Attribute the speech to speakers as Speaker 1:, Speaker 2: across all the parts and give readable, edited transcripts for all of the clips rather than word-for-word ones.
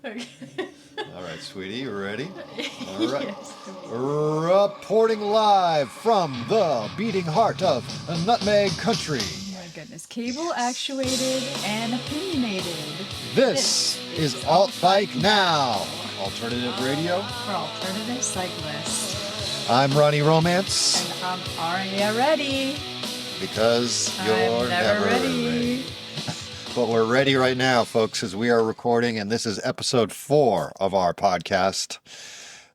Speaker 1: All right, sweetie, you ready? All right. Reporting live from the beating heart of Nutmeg Country.
Speaker 2: Oh my goodness. Cable actuated and opinionated.
Speaker 1: This is Alt Bike Now, alternative radio
Speaker 2: for alternative cyclists.
Speaker 1: I'm Ronnie Romance.
Speaker 2: And I'm Arya Ready.
Speaker 1: Because you're never ready. But we're ready right now, folks, as we are recording, and this is episode 4 of our podcast.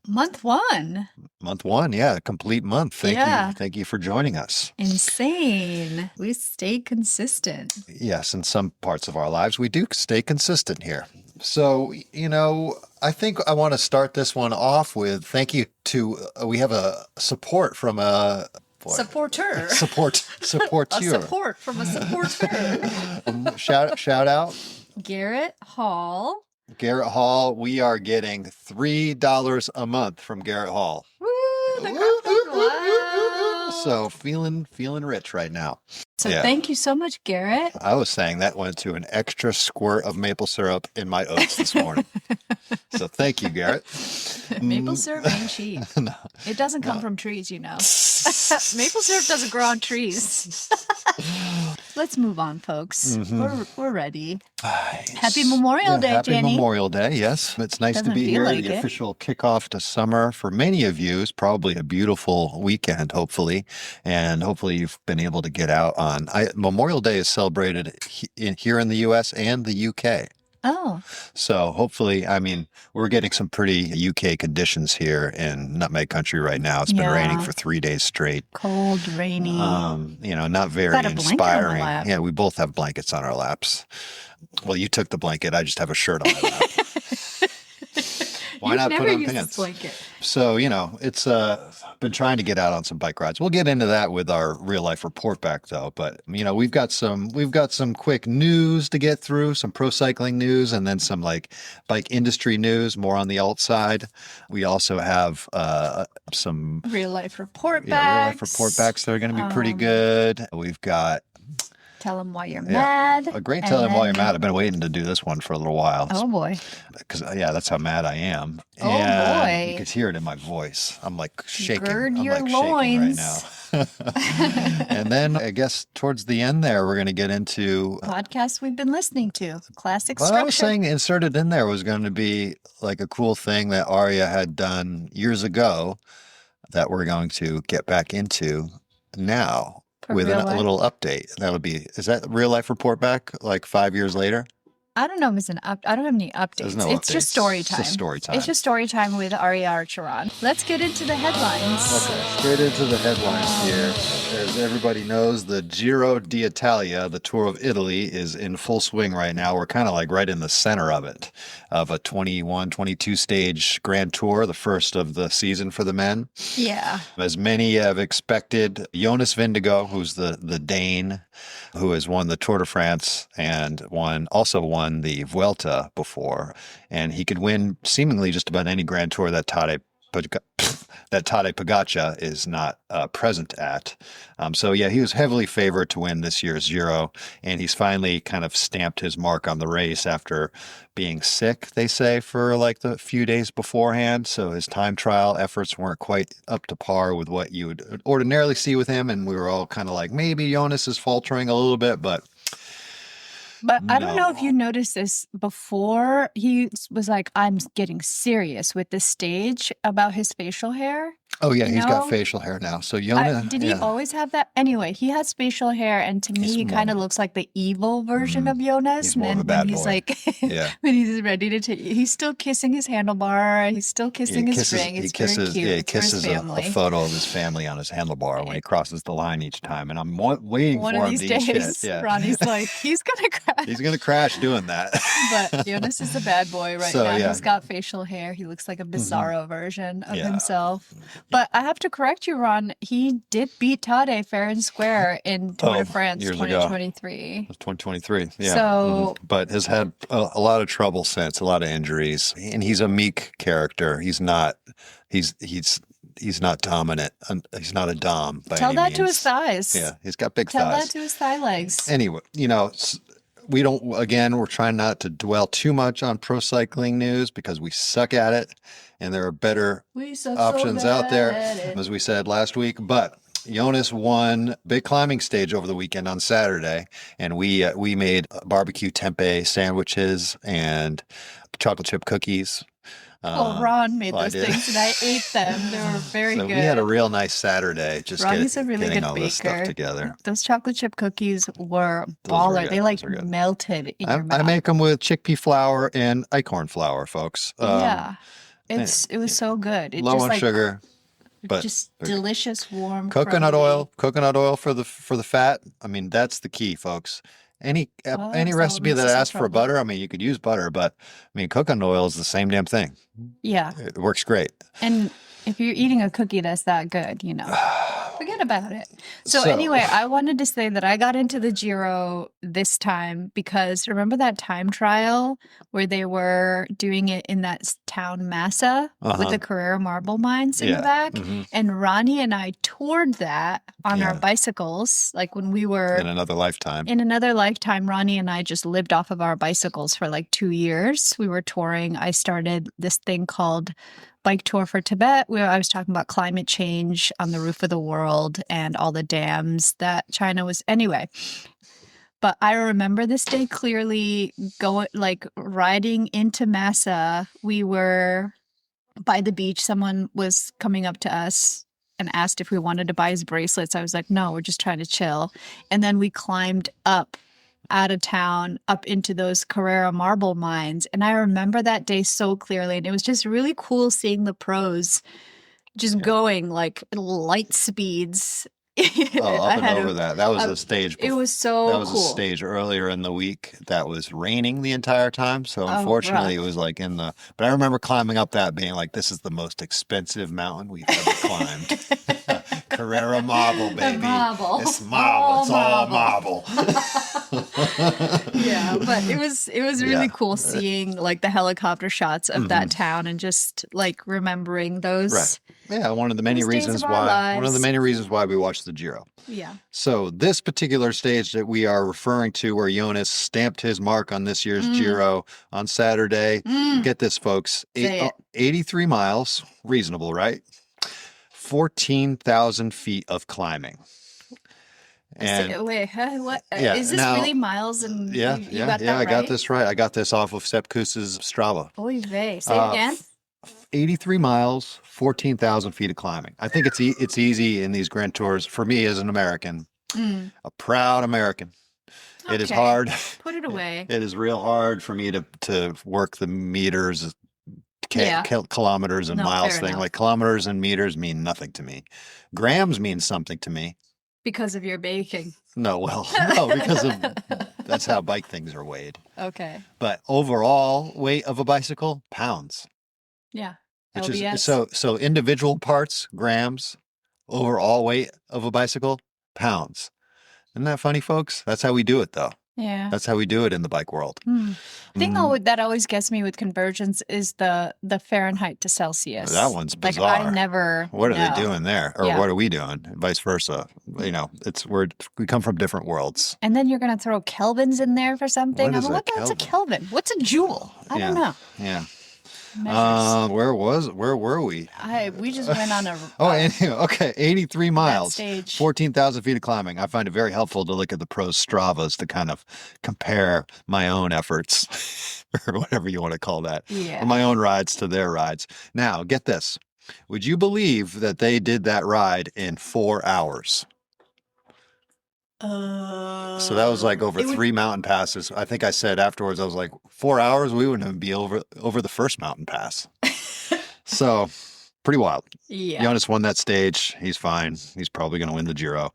Speaker 2: Month 1.
Speaker 1: Month 1, yeah, a complete month. Thank you for joining us.
Speaker 2: Insane. We stay consistent.
Speaker 1: Yes, in some parts of our lives, we do stay consistent here. So, I think I want to start this one off with thank you to, we have a support from a...
Speaker 2: Supporter.
Speaker 1: Supporter.
Speaker 2: A support from a supporter.
Speaker 1: Shout out.
Speaker 2: Garrett Hall.
Speaker 1: Garrett Hall. We are getting $3 a month from Garrett Hall.
Speaker 2: Woo! Wow.
Speaker 1: So feeling rich right now.
Speaker 2: So Thank you so much, Garrett.
Speaker 1: I was saying that went to an extra squirt of maple syrup in my oats this morning. So thank you, Garrett.
Speaker 2: Maple syrup ain't cheap.
Speaker 1: No,
Speaker 2: it doesn't come from trees, Maple syrup doesn't grow on trees. Let's move on, folks.
Speaker 1: Mm-hmm.
Speaker 2: We're ready.
Speaker 1: Nice.
Speaker 2: Happy Memorial Day,
Speaker 1: happy
Speaker 2: Jenny.
Speaker 1: Memorial Day, yes. It's nice to be here.
Speaker 2: Like
Speaker 1: the official kickoff to summer for many of you is probably a beautiful weekend, hopefully. And hopefully you've been able to get out on... Memorial Day is celebrated here in the U.S. and the U.K.
Speaker 2: Oh.
Speaker 1: So hopefully, we're getting some pretty UK conditions here in Nutmeg Country right now. It's been raining for 3 days straight.
Speaker 2: Cold, rainy.
Speaker 1: Not very inspiring. Yeah, we both have blankets on our laps. Well, you took the blanket. I just have a shirt on my lap. Why not put on pants? So, it's been trying to get out on some bike rides. We'll get into that with our real life report back though. But, we've got some quick news to get through, some pro cycling news, and then some like bike industry news, more on the alt side. We also have some
Speaker 2: real life report backs.
Speaker 1: Real life report backs that are going to be pretty good. We've got
Speaker 2: Tell them why you're mad.
Speaker 1: A great tell them why you're mad. I've been waiting to do this one for a little while.
Speaker 2: Oh, boy.
Speaker 1: Because, that's how mad I am.
Speaker 2: Oh, boy.
Speaker 1: You can hear it in my voice. I'm like shaking.
Speaker 2: Gird your
Speaker 1: loins.
Speaker 2: Shaking
Speaker 1: right now. And then I guess towards the end there, we're going to get into...
Speaker 2: podcasts we've been listening to. Classic
Speaker 1: structure.
Speaker 2: What
Speaker 1: I was saying inserted in there was going to be like a cool thing that Arya had done years ago that we're going to get back into now. With a little update. Is that real life report back like 5 years later?
Speaker 2: I don't know if it's I don't have any updates. It's just story time.
Speaker 1: It's just story time.
Speaker 2: It's just story time with Arya Archeron. Let's get into the headlines.
Speaker 1: Okay, straight into the headlines here. As everybody knows, the Giro d'Italia, the Tour of Italy, is in full swing right now. We're kind of like right in the center of it, of a 21, 22 stage Grand Tour, the first of the season for the men.
Speaker 2: Yeah.
Speaker 1: As many have expected, Jonas Vingegaard, who's the Dane, who has won the Tour de France and also won the Vuelta before, and he could win seemingly just about any Grand Tour that Tadej Pogačar is not present at. He was heavily favored to win this year's Giro, and he's finally kind of stamped his mark on the race after being sick, they say, for like the few days beforehand. So his time trial efforts weren't quite up to par with what you would ordinarily see with him, and we were all kind of like, maybe Jonas is faltering a little bit, But
Speaker 2: I don't know if you noticed this before. He was like, I'm getting serious with this stage about his facial hair.
Speaker 1: Oh, yeah, he's got facial hair now. So Jonas...
Speaker 2: did he always have that? Anyway, he has facial hair, and to me, he kind of looks like the evil version of Jonas.
Speaker 1: He's more of a bad boy.
Speaker 2: Like, when he's ready to take... He's still kissing his handlebar. He's still kissing his ring. It's very cute.
Speaker 1: Yeah, he kisses a photo of his family on his handlebar when he crosses the line each time. And I'm waiting for him to eat shit. One of these days,
Speaker 2: Ronnie's like, he's going to crash.
Speaker 1: He's going to crash doing that.
Speaker 2: But Jonas is a bad boy now. Yeah. He's got facial hair. He looks like a bizarro version of himself. But I have to correct you, Ron. He did beat Tadej fair and square in Tour de France 2023.
Speaker 1: It was 2023, yeah.
Speaker 2: So,
Speaker 1: but has had a lot of trouble since, a lot of injuries, and he's a meek character. He's not dominant. He's not a dom by any means.
Speaker 2: Tell that to his thighs.
Speaker 1: Yeah, he's got big
Speaker 2: thighs.
Speaker 1: thighs.
Speaker 2: Tell that to his thigh legs.
Speaker 1: Anyway, we don't, again, we're trying not to dwell too much on pro cycling news because we suck at it and there are better options out there, as we said last week. But Jonas won big climbing stage over the weekend on Saturday, and we made barbecue tempeh sandwiches and chocolate chip cookies.
Speaker 2: Well, Ron made those things and I ate them. They were very good.
Speaker 1: We had a real nice Saturday just
Speaker 2: Ronnie's a really
Speaker 1: getting
Speaker 2: good
Speaker 1: all this stuff
Speaker 2: baker.
Speaker 1: together.
Speaker 2: Those chocolate chip cookies were baller. They like melted in your mouth.
Speaker 1: I make them with chickpea flour and acorn flour, folks.
Speaker 2: Yeah. It was so good.
Speaker 1: Low on sugar. But
Speaker 2: just delicious, warm
Speaker 1: coconut oil for the fat. I mean, that's the key, folks. Any recipe that asks for butter, I mean, you could use butter, but I mean, coconut oil is the same damn thing.
Speaker 2: Yeah.
Speaker 1: It works great.
Speaker 2: And if you're eating a cookie that's that good, forget about it. So anyway, I wanted to say that I got into the Giro this time because remember that time trial where they were doing it in that town Massa with the Carrera marble mines in the back? Mm-hmm. And Ronnie and I toured that on our bicycles, like when we were...
Speaker 1: In another lifetime.
Speaker 2: In another lifetime, Ronnie and I just lived off of our bicycles for like 2 years. We were touring. I started this thing called Bike Tour for Tibet, where I was talking about climate change on the roof of the world and all the dams that China was anyway. But I remember this day clearly riding into Massa. We were by the beach. Someone was coming up to us and asked if we wanted to buy his bracelets. I was like, no, we're just trying to chill. And then we climbed up out of town up into those Carrera marble mines. And I remember that day so clearly. And it was just really cool seeing the pros just going like light speeds.
Speaker 1: Up and over that. That was a stage.
Speaker 2: It was so cool.
Speaker 1: That was a stage earlier in the week that was raining the entire time. So unfortunately, it was like but I remember climbing up that being like, this is the most expensive mountain we've ever climbed. Carrera marble, baby. It's marble. It's all marble.
Speaker 2: Yeah, but it was really cool seeing like the helicopter shots of that town and just like remembering those.
Speaker 1: Right. Yeah, one of the many reasons why we watched the Giro.
Speaker 2: Yeah.
Speaker 1: So this particular stage that we are referring to where Jonas stamped his mark on this year's Giro on Saturday. Get this, folks. 83 miles, reasonable, right? 14,000 feet of climbing.
Speaker 2: And wait, what? Is this really miles? And you got that right?
Speaker 1: I got this right. I got this off of Sepp Kuss's Strava.
Speaker 2: Oy vey. Say it again.
Speaker 1: 83 miles, 14,000 feet of climbing. I think it's easy in these Grand Tours for me as an American, a proud American. Okay. It is hard.
Speaker 2: Put it away.
Speaker 1: It is real hard for me to work the meters, kilometers and miles thing. Like kilometers and meters mean nothing to me. Grams mean something to me.
Speaker 2: Because of your baking.
Speaker 1: No, because of that's how bike things are weighed.
Speaker 2: Okay.
Speaker 1: But overall weight of a bicycle, pounds.
Speaker 2: Yeah.
Speaker 1: Which is so individual parts, grams, overall weight of a bicycle, pounds. Isn't that funny, folks? That's how we do it, though.
Speaker 2: Yeah.
Speaker 1: That's how we do it in the bike world.
Speaker 2: The thing that always gets me with conversions is the Fahrenheit to Celsius.
Speaker 1: That one's bizarre.
Speaker 2: Like I never
Speaker 1: What are they doing there? Or what are we doing? Vice versa. We come from different worlds.
Speaker 2: And then you're going to throw kelvins in there for something. What's a kelvin? What's a joule? I don't know.
Speaker 1: Yeah. Where were we?
Speaker 2: We just went on a
Speaker 1: anyway, okay, 83 miles, 14,000 feet of climbing. I find it very helpful to look at the pros' Stravas to kind of compare my own efforts, or whatever you want to call that, or my own rides to their rides. Now, get this. Would you believe that they did that ride in 4 hours? So that was like over 3 mountain passes. I think I said afterwards, I was like, 4 hours, we wouldn't even be over the first mountain pass. So pretty wild.
Speaker 2: Yeah.
Speaker 1: Jonas won that stage. He's fine. He's probably going to win the Giro.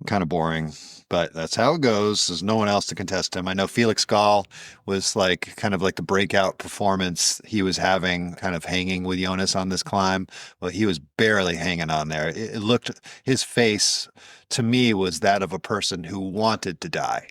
Speaker 1: Kind of boring, but that's how it goes. There's no one else to contest him. I know Felix Gall was kind of like the breakout performance he was having, kind of hanging with Jonas on this climb. Well, he was barely hanging on there. It looked, his face to me was that of a person who wanted to die.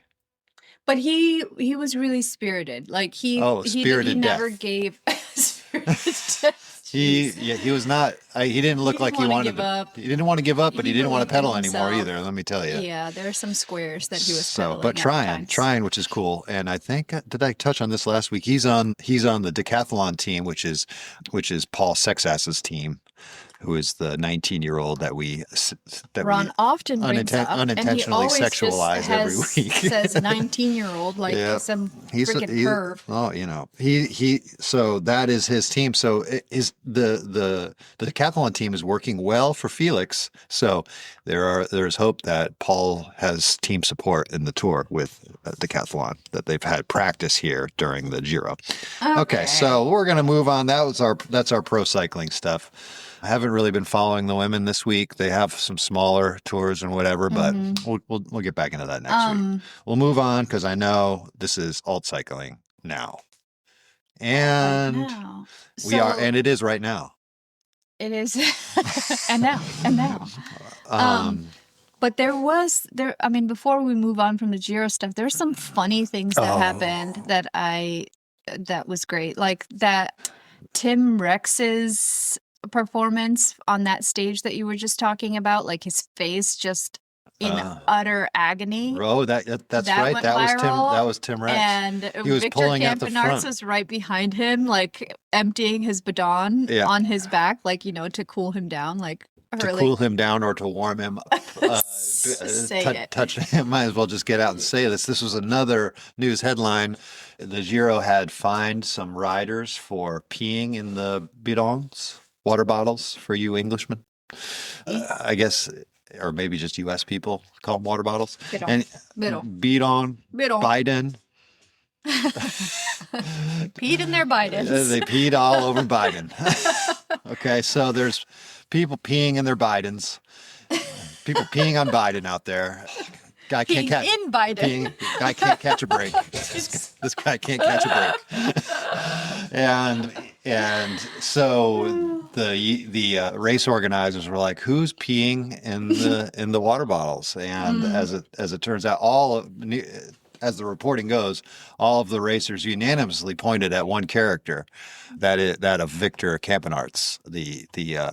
Speaker 2: But he was really spirited. Like he
Speaker 1: spirited
Speaker 2: never
Speaker 1: death.
Speaker 2: gave spirited death.
Speaker 1: He was not. He didn't look like he wanted to. He didn't want to give up, but he didn't want to pedal anymore either. Let me tell you.
Speaker 2: Yeah, there are some squares that he was pedaling.
Speaker 1: But trying, which is cool. And I think did I touch on this last week? He's on the decathlon team, which is Paul Sexass's team, who is the 19-year-old that
Speaker 2: Ron often brings up,
Speaker 1: unintentionally
Speaker 2: and he
Speaker 1: sexualize every week.
Speaker 2: Says 19-year-old like some freaking perv.
Speaker 1: Well, so that is his team. So the decathlon team is working well for Felix. So there's hope that Paul has team support in the tour with decathlon, that they've had practice here during the Giro. Okay, so we're gonna move on. That's our pro cycling stuff. I haven't really been following the women this week. They have some smaller tours and whatever, but we'll get back into that next week. We'll move on because I know this is alt cycling now, and we are, and it is right now.
Speaker 2: It is, and now. But I mean, before we move on from the Giro stuff, there's some funny things that happened that was great, like that Tim Rex's performance on that stage that you were just talking about, like his face just in utter agony.
Speaker 1: Oh, that's right. That was Tim Rex.
Speaker 2: And
Speaker 1: he was
Speaker 2: Victor
Speaker 1: pulling at the
Speaker 2: Campenarts
Speaker 1: front.
Speaker 2: was right behind him, like emptying his bidon on his back, like, to cool him down, like
Speaker 1: cool him down or to warm him up. Touch him. Might as well just get out and say this. This was another news headline. The Giro had fined some riders for peeing in the bidons. Water bottles for you Englishmen, I guess, or maybe just U.S. people call them water bottles. Bidon. Biden.
Speaker 2: Peed in their Bidens.
Speaker 1: They peed all over Biden. Okay, so there's people peeing in their Bidens. People peeing on Biden out there. Guy can't Guy can't catch a break. This guy can't catch a break. And so the race organizers were like, "Who's peeing in the water bottles?" And as it turns out, as the reporting goes, all of the racers unanimously pointed at one character, that of Victor Campenarts,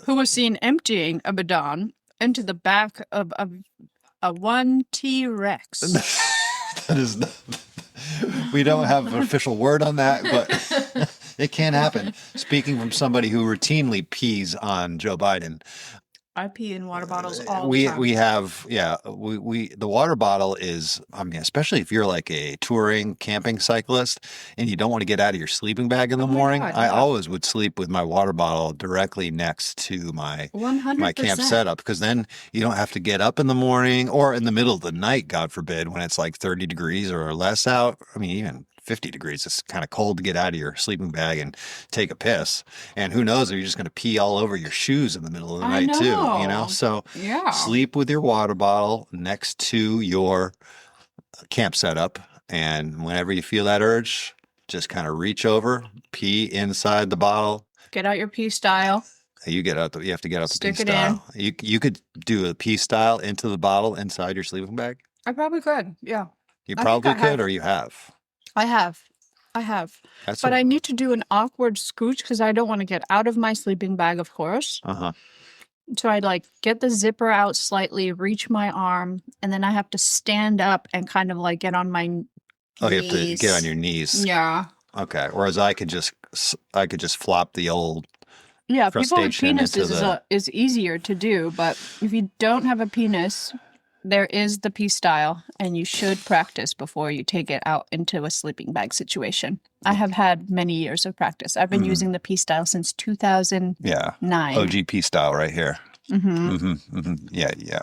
Speaker 2: who was seen emptying a bidon into the back of a one T-Rex.
Speaker 1: That is not, we don't have an official word on that, but it can happen. Speaking from somebody who routinely pees on Joe Biden.
Speaker 2: I pee in water bottles all the time.
Speaker 1: The water bottle is, I mean, especially if you're like a touring camping cyclist and you don't want to get out of your sleeping bag in the morning. I always would sleep with my water bottle directly next to my
Speaker 2: 100%.
Speaker 1: Camp setup, because then you don't have to get up in the morning or in the middle of the night, God forbid, when it's like 30 degrees or less out. I mean, even 50 degrees. It's kind of cold to get out of your sleeping bag and take a piss. And who knows if you're just going to pee all over your shoes in the middle of the night too, So sleep with your water bottle next to your camp setup. And whenever you feel that urge, just kind of reach over, pee inside the bottle.
Speaker 2: Get out your pee style.
Speaker 1: You have to get out the
Speaker 2: Stick
Speaker 1: pee
Speaker 2: it
Speaker 1: style. You could do a pee style into the bottle inside your sleeping bag.
Speaker 2: I probably could. Yeah.
Speaker 1: You probably could, or you have.
Speaker 2: I have. But I need to do an awkward scooch because I don't want to get out of my sleeping bag, of course. So I'd get the zipper out slightly, reach my arm, and then I have to stand up and kind of get on my knees.
Speaker 1: Oh, you have to get on your knees.
Speaker 2: Yeah.
Speaker 1: Okay. Whereas I could just flop the old
Speaker 2: people with penises is easier to do, but if you don't have a penis, there is the pee style, and you should practice before you take it out into a sleeping bag situation. I have had many years of practice. I've been using the pee style since 2009.
Speaker 1: Yeah. OG pee style right here. Yeah.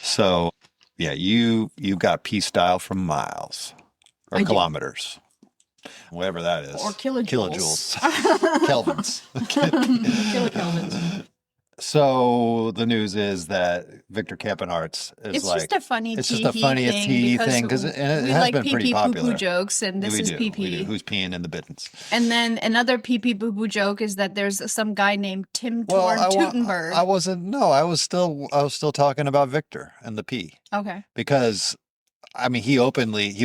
Speaker 1: So, you got pee style from miles or kilometers. Whatever that is.
Speaker 2: Or kilojoules.
Speaker 1: Kelvins.
Speaker 2: Kilokelvins.
Speaker 1: So the news is that Victor Campenarts is
Speaker 2: it's just a funny
Speaker 1: tee thing because it has been pretty popular.
Speaker 2: Pee-pee jokes, and this is pee-pee.
Speaker 1: Who's peeing in the biddens?
Speaker 2: And then another pee-pee boo-boo joke is that there's some guy named Tim Teutenberg.
Speaker 1: I was still talking about Victor and the pee.
Speaker 2: Okay.
Speaker 1: Because I mean, he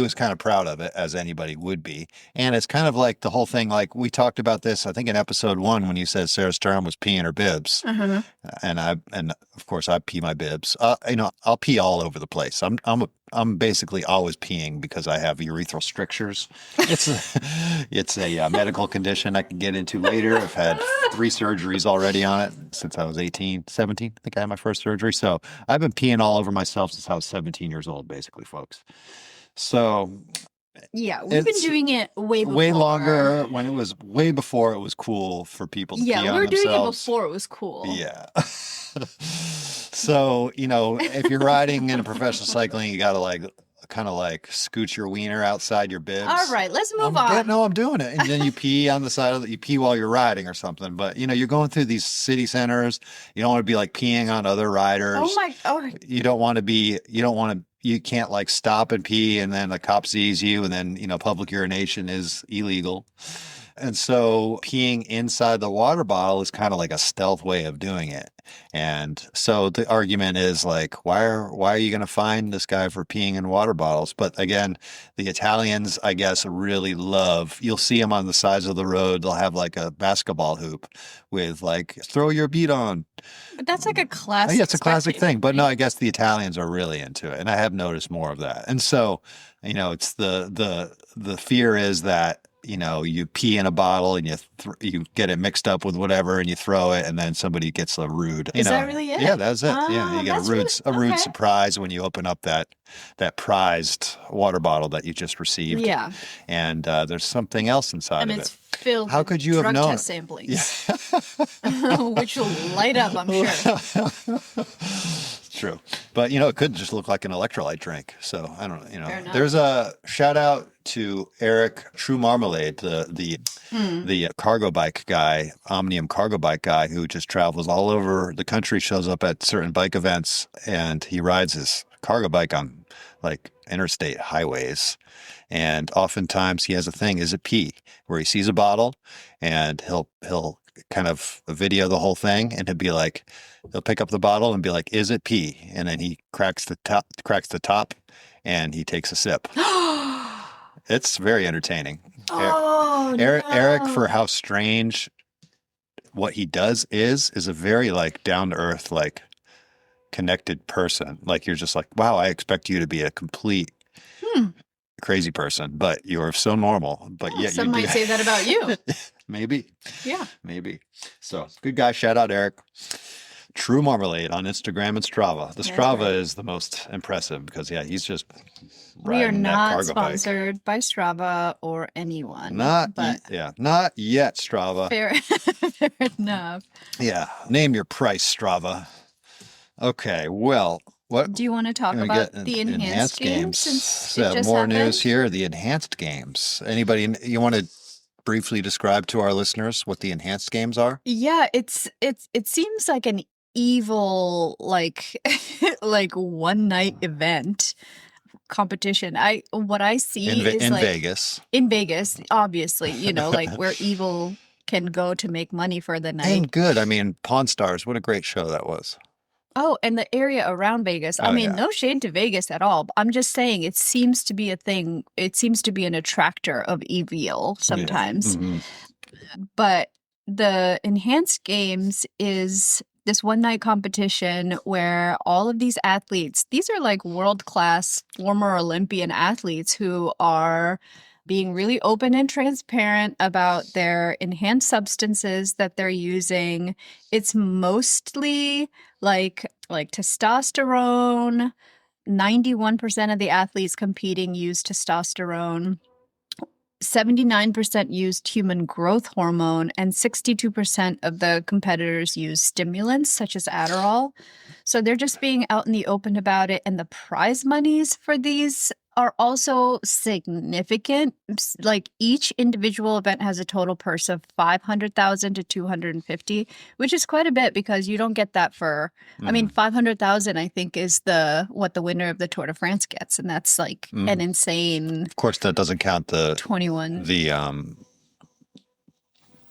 Speaker 1: was kind of proud of it, as anybody would be. And it's kind of like the whole thing, like we talked about this, I think in episode 1, when you said Sarah Stern was peeing her bibs. And of course I pee my bibs. I'll pee all over the place. I'm basically always peeing because I have urethral strictures. It's a medical condition I can get into later. I've had 3 surgeries already on it since I was 18, 17. I think I had my first surgery. So I've been peeing all over myself since I was 17 years old, basically, folks. So
Speaker 2: yeah, we've been doing it
Speaker 1: way longer, when it was way before it was cool for people to pee on themselves.
Speaker 2: Yeah, we were doing it before it was cool.
Speaker 1: Yeah. So, if you're riding in a professional cycling, you got to kind of scoot your wiener outside your bibs.
Speaker 2: All right, let's move on.
Speaker 1: No, I'm doing it. And then you pee on the side you pee while you're riding or something. But, you're going through these city centers. You don't want to be peeing on other riders. You can't stop and pee and then the cop sees you and then, public urination is illegal. And so peeing inside the water bottle is kind of like a stealth way of doing it. And so the argument is why are you going to fine this guy for peeing in water bottles? But again, the Italians, I guess, really you'll see them on the sides of the road. They'll have a basketball hoop with throw your beat on.
Speaker 2: But that's a classic.
Speaker 1: Yeah, it's a classic thing. But no, I guess the Italians are really into it. And I have noticed more of that. And so, it's the fear is that, you pee in a bottle and you get it mixed up with whatever and you throw it and then somebody gets a rude.
Speaker 2: Is that really it?
Speaker 1: Yeah, that's it. Yeah, you get a rude surprise when you open up that prized water bottle that you just received.
Speaker 2: Yeah.
Speaker 1: And there's something else inside of it.
Speaker 2: It's filled
Speaker 1: How could you have known?
Speaker 2: Test samplings, which will light up, I'm sure.
Speaker 1: True. But, it could just look like an electrolyte drink. So I don't know, There's a shout out to Eric True Marmalade, the cargo bike guy, Omnium cargo bike guy who just travels all over the country, shows up at certain bike events, and he rides his cargo bike on interstate highways. And oftentimes he has a thing, is it pee, where he sees a bottle and he'll kind of video the whole thing, and he'll pick up the bottle and be like, is it pee? And then he cracks the top and he takes a sip. It's very entertaining. Eric, for how strange what he does is a very down to earth, connected person. You're just wow, I expect you to be a complete crazy person, but you're so normal. But yet
Speaker 2: some might say that about you.
Speaker 1: Maybe.
Speaker 2: Yeah.
Speaker 1: Maybe. So good guy. Shout out Eric. True Marmalade on Instagram and Strava. The Strava is the most impressive because he's just
Speaker 2: we are not
Speaker 1: sponsored
Speaker 2: by Strava or anyone.
Speaker 1: Not yet, Strava.
Speaker 2: Fair enough.
Speaker 1: Yeah. Name your price, Strava. Okay. Well, what
Speaker 2: do you want to talk about? The enhanced games? Since
Speaker 1: more news here. The enhanced games. Anybody you want to briefly describe to our listeners what the enhanced games are?
Speaker 2: Yeah, it seems like an evil one night event competition. What I see is
Speaker 1: in Vegas.
Speaker 2: In Vegas, obviously, where evil can go to make money for the night.
Speaker 1: And good. I mean, Pawn Stars, what a great show that was.
Speaker 2: Oh, and the area around Vegas. No shade to Vegas at all. I'm just saying it seems to be a thing. It seems to be an attractor of evil sometimes. Yeah. Mm-hmm. But the enhanced games is this one night competition where all of these athletes, these are world-class former Olympian athletes who are being really open and transparent about their enhanced substances that they're using. It's mostly like testosterone. 91% of the athletes competing use testosterone. 79% used human growth hormone, and 62% of the competitors use stimulants such as Adderall. So they're just being out in the open about it. And the prize monies for these are also significant. Each individual event has a total purse of $500,000 to $250,000, which is quite a bit because you don't get that for. $500,000 I think is what the winner of the Tour de France gets, and that's an insane.
Speaker 1: Of course, that doesn't count the
Speaker 2: 21.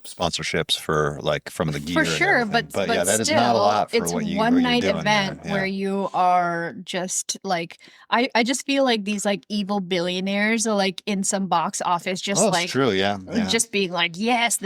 Speaker 1: sponsorships for like from the gear
Speaker 2: For
Speaker 1: and
Speaker 2: sure,
Speaker 1: everything.
Speaker 2: but
Speaker 1: But yeah, that is not a
Speaker 2: still,
Speaker 1: lot for
Speaker 2: it's
Speaker 1: what
Speaker 2: one
Speaker 1: you're
Speaker 2: night
Speaker 1: doing there.
Speaker 2: event where
Speaker 1: Yeah.
Speaker 2: you are just like I just feel like these like evil billionaires are like in some box office
Speaker 1: Oh,
Speaker 2: just
Speaker 1: it's
Speaker 2: like
Speaker 1: true. Yeah. Yeah.
Speaker 2: just being like, yes,